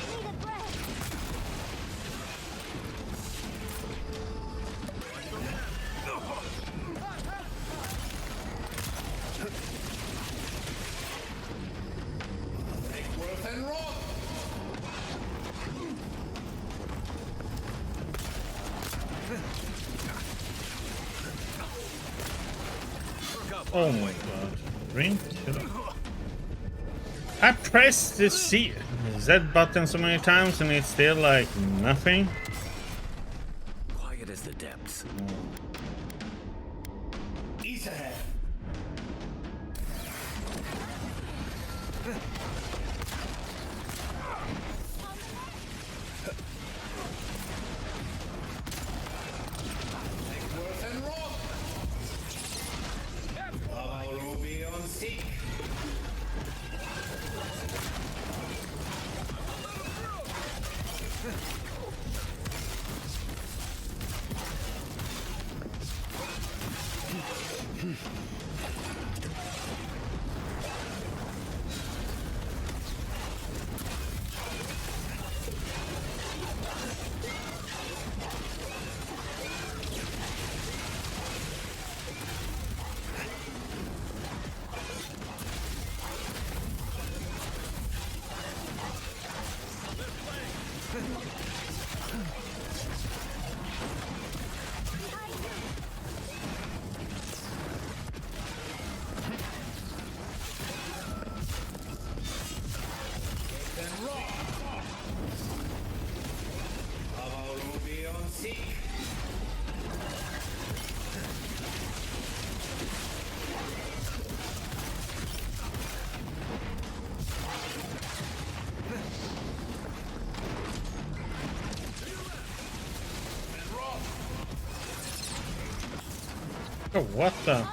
[SPEAKER 3] Need a breath!
[SPEAKER 1] Oh my god. Drink? I pressed the Z button so many times and it's still like nothing.
[SPEAKER 4] Quiet as the depths.
[SPEAKER 7] East ahead.
[SPEAKER 1] Oh, what the?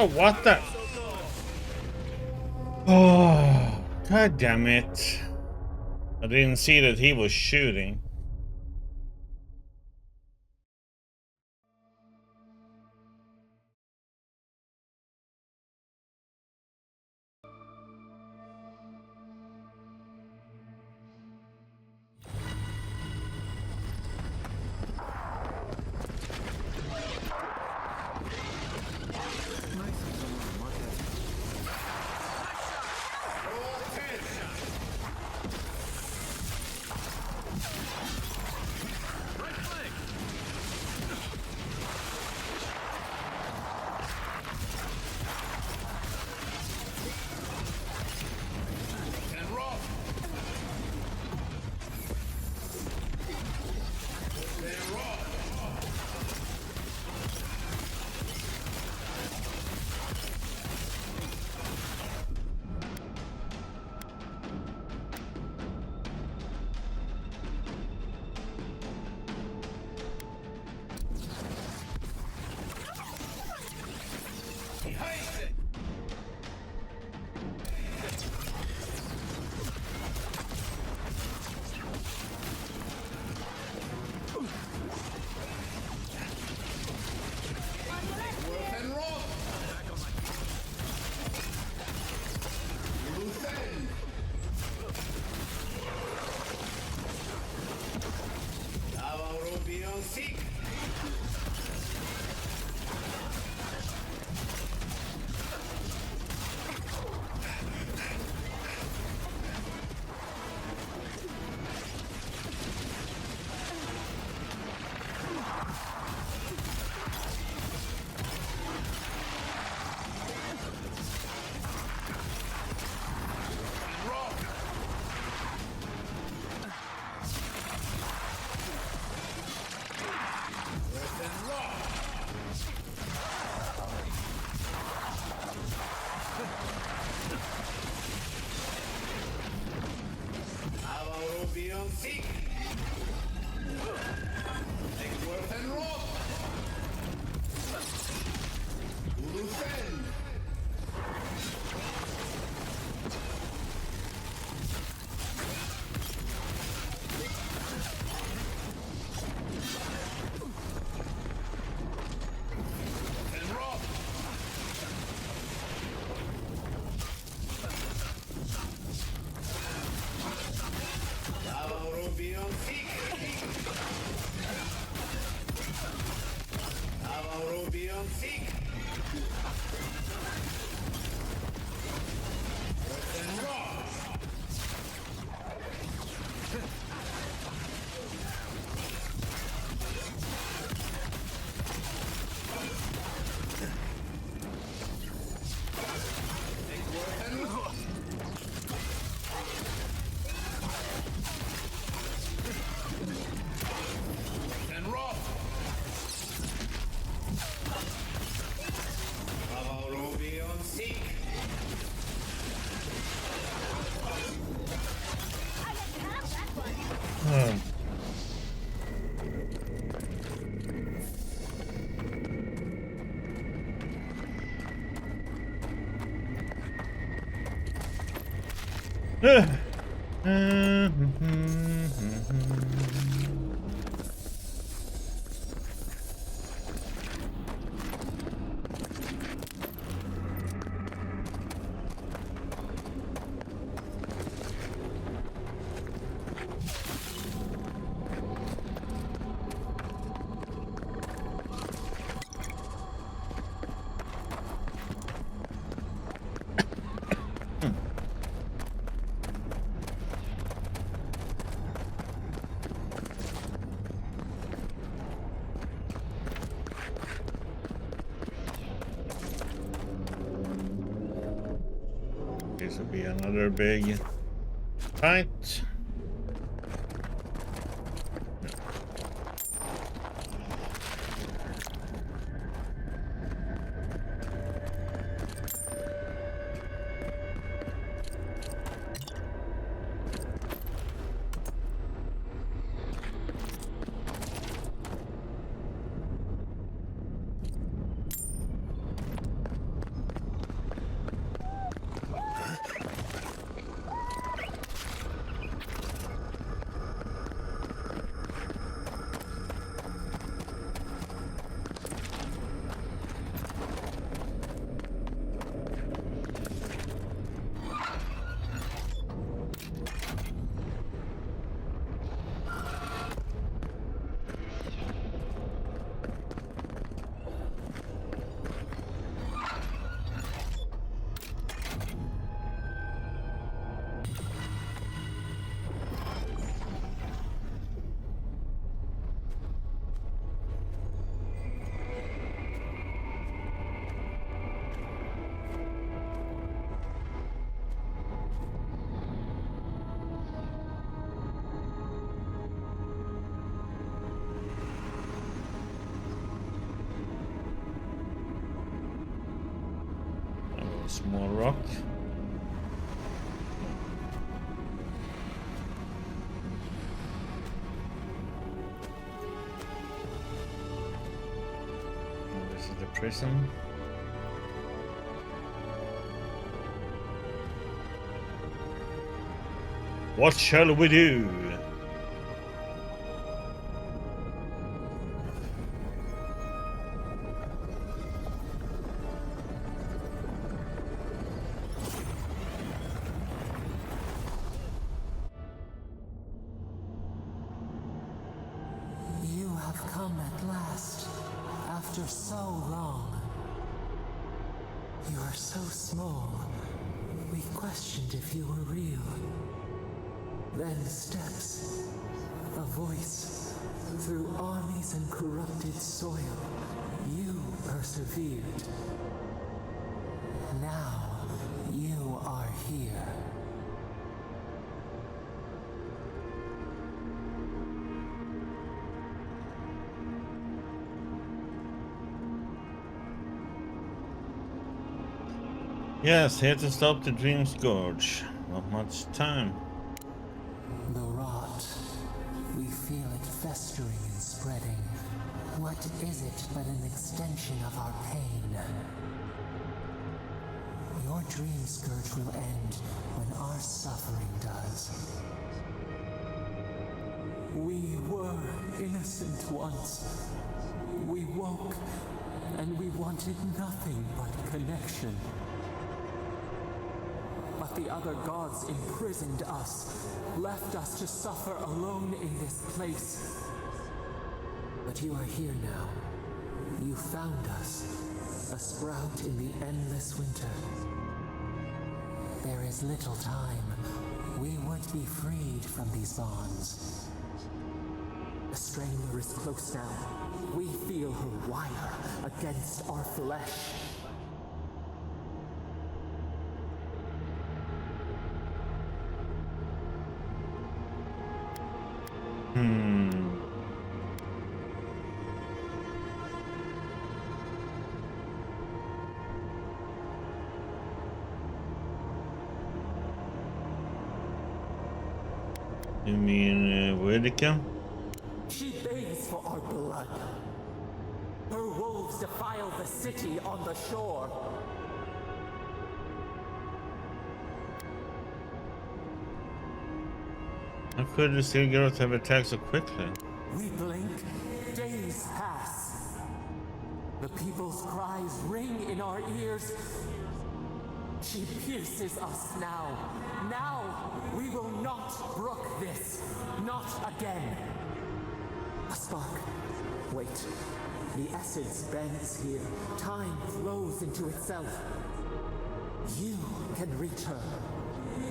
[SPEAKER 1] Oh, what the? Oh, god damn it. I didn't see that he was shooting. This will be another big fight. Small rock. And this is the prison. What shall we do?
[SPEAKER 2] You have come at last, after so long. You are so small. We questioned if you were real. Then steps, a voice, through armies and corrupted soil. You persevered. Now, you are here.
[SPEAKER 1] Yes, here to stop the Dream Scourge. Not much time.
[SPEAKER 2] The rot. We feel it festering and spreading. What is it but an extension of our pain? Your dream scourge will end when our suffering does. We were innocent once. We woke, and we wanted nothing but connection. But the other gods imprisoned us, left us to suffer alone in this place. But you are here now. You found us, a sprout in the endless winter. There is little time. We would be freed from these bonds. The Strangler is close now. We feel her wire against our flesh.
[SPEAKER 1] You mean Vedica?
[SPEAKER 2] She begs for our blood. Her wolves defile the city on the shore.
[SPEAKER 1] How could the Steel Girls have attacked so quickly?
[SPEAKER 2] We blink, days pass. The people's cries ring in our ears. She pierces us now. Now we will not brook this. Not again. A spark. Wait. The essence bends here. Time flows into itself. You can reach her.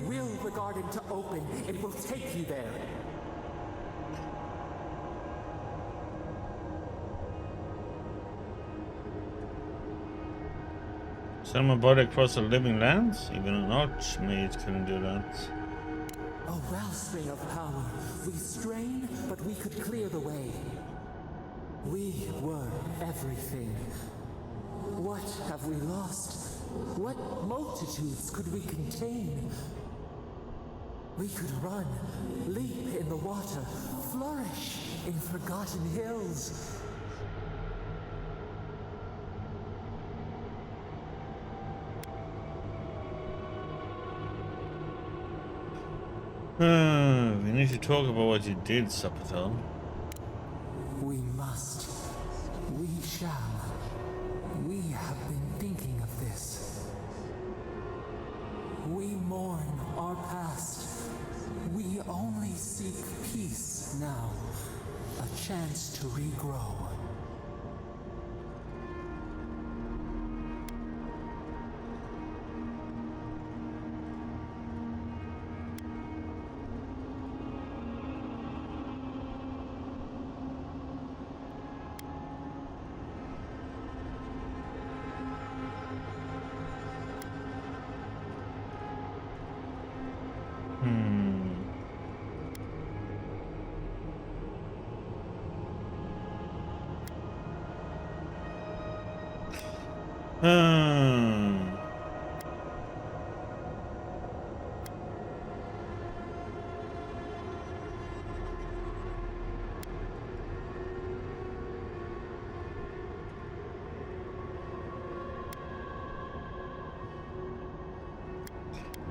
[SPEAKER 2] Will the garden to open. It will take you there.
[SPEAKER 1] Send my body across the living lands? Even an archmage couldn't do that.
[SPEAKER 2] A wellspring of power. We strain, but we could clear the way. We were everything. What have we lost? What multitudes could we contain? We could run, leap in the water, flourish in forgotten hills.
[SPEAKER 1] We need to talk about what you did, Sapathal.
[SPEAKER 2] We must. We shall. We have been thinking of this. We mourn our past. We only seek peace now. A chance to regrow.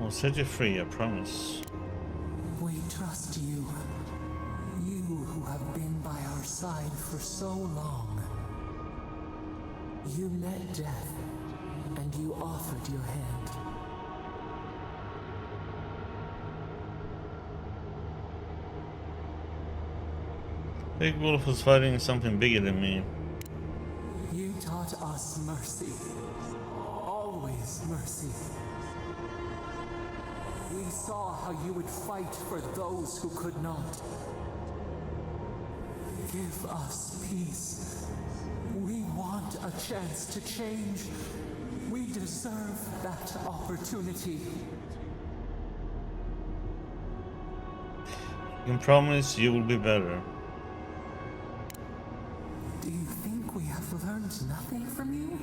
[SPEAKER 1] I'll set you free, I promise.
[SPEAKER 2] We trust you. You who have been by our side for so long. You met death, and you offered your hand.
[SPEAKER 1] Big Wolf was fighting something bigger than me.
[SPEAKER 2] You taught us mercy. Always mercy. We saw how you would fight for those who could not. Give us peace. We want a chance to change. We deserve that opportunity.
[SPEAKER 1] I can promise you will be better.
[SPEAKER 2] Do you think we have learned nothing from you?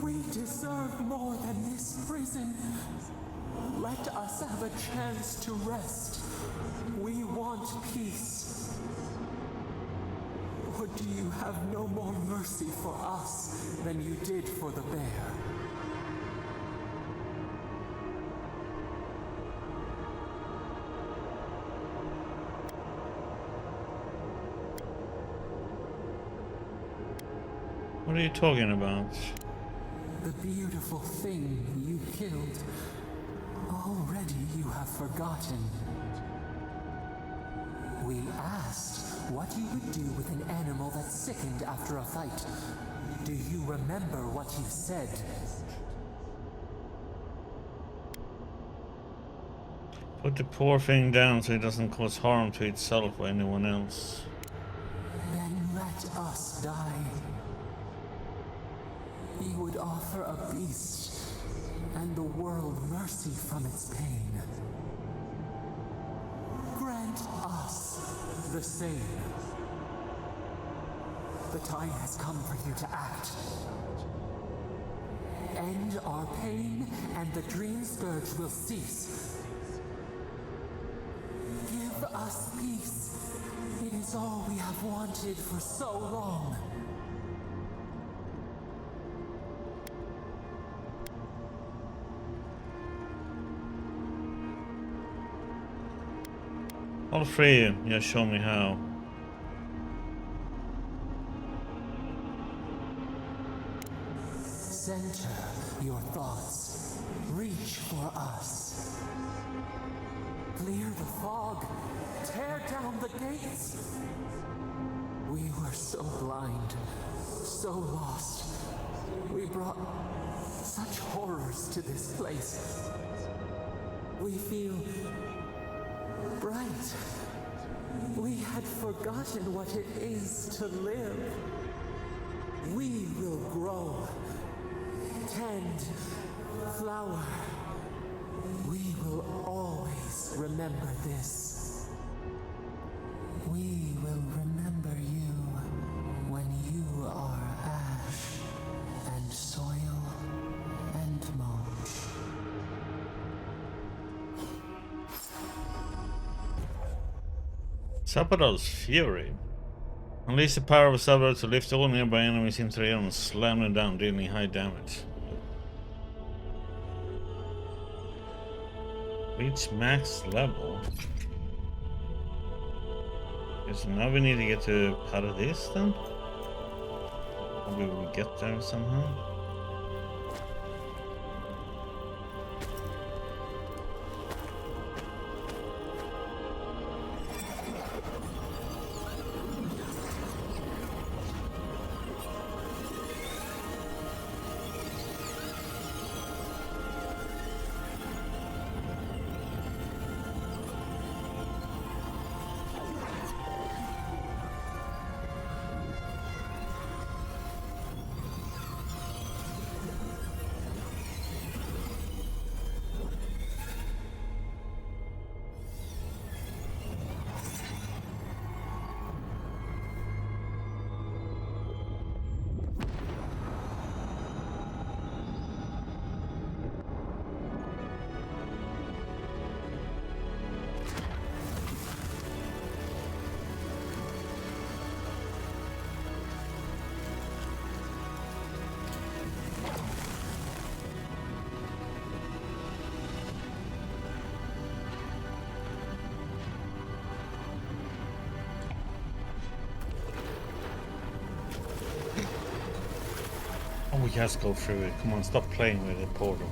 [SPEAKER 2] We deserve more than this prison. Let us have a chance to rest. We want peace. Or do you have no more mercy for us than you did for the bear?
[SPEAKER 1] What are you talking about?
[SPEAKER 2] The beautiful thing you killed. Already you have forgotten. We asked what you would do with an animal that sickened after a fight. Do you remember what you said?
[SPEAKER 1] Put the poor thing down so it doesn't cause harm to itself or anyone else.
[SPEAKER 2] Then let us die. He would offer a beast and the world mercy from its pain. Grant us the same. The time has come for you to act. End our pain and the dream scourge will cease. Give us peace. It is all we have wanted for so long.
[SPEAKER 1] All three, yeah, show me how.
[SPEAKER 2] Center your thoughts. Reach for us. Clear the fog. Tear down the gates. We were so blind, so lost. We brought such horrors to this place. We feel bright. We had forgotten what it is to live. We will grow, tend, flower. We will always remember this. We will remember you when you are ash and soil and mulch.
[SPEAKER 1] Sabadell's Fury. Unleash the power of Sabadell to lift all nearby enemies into the air and slam them down, dealing high damage. Reach max level. Okay, so now we need to get to Paradis then? Probably we'll get there somehow. Oh, yes, go through it. Come on, stop playing with the portal.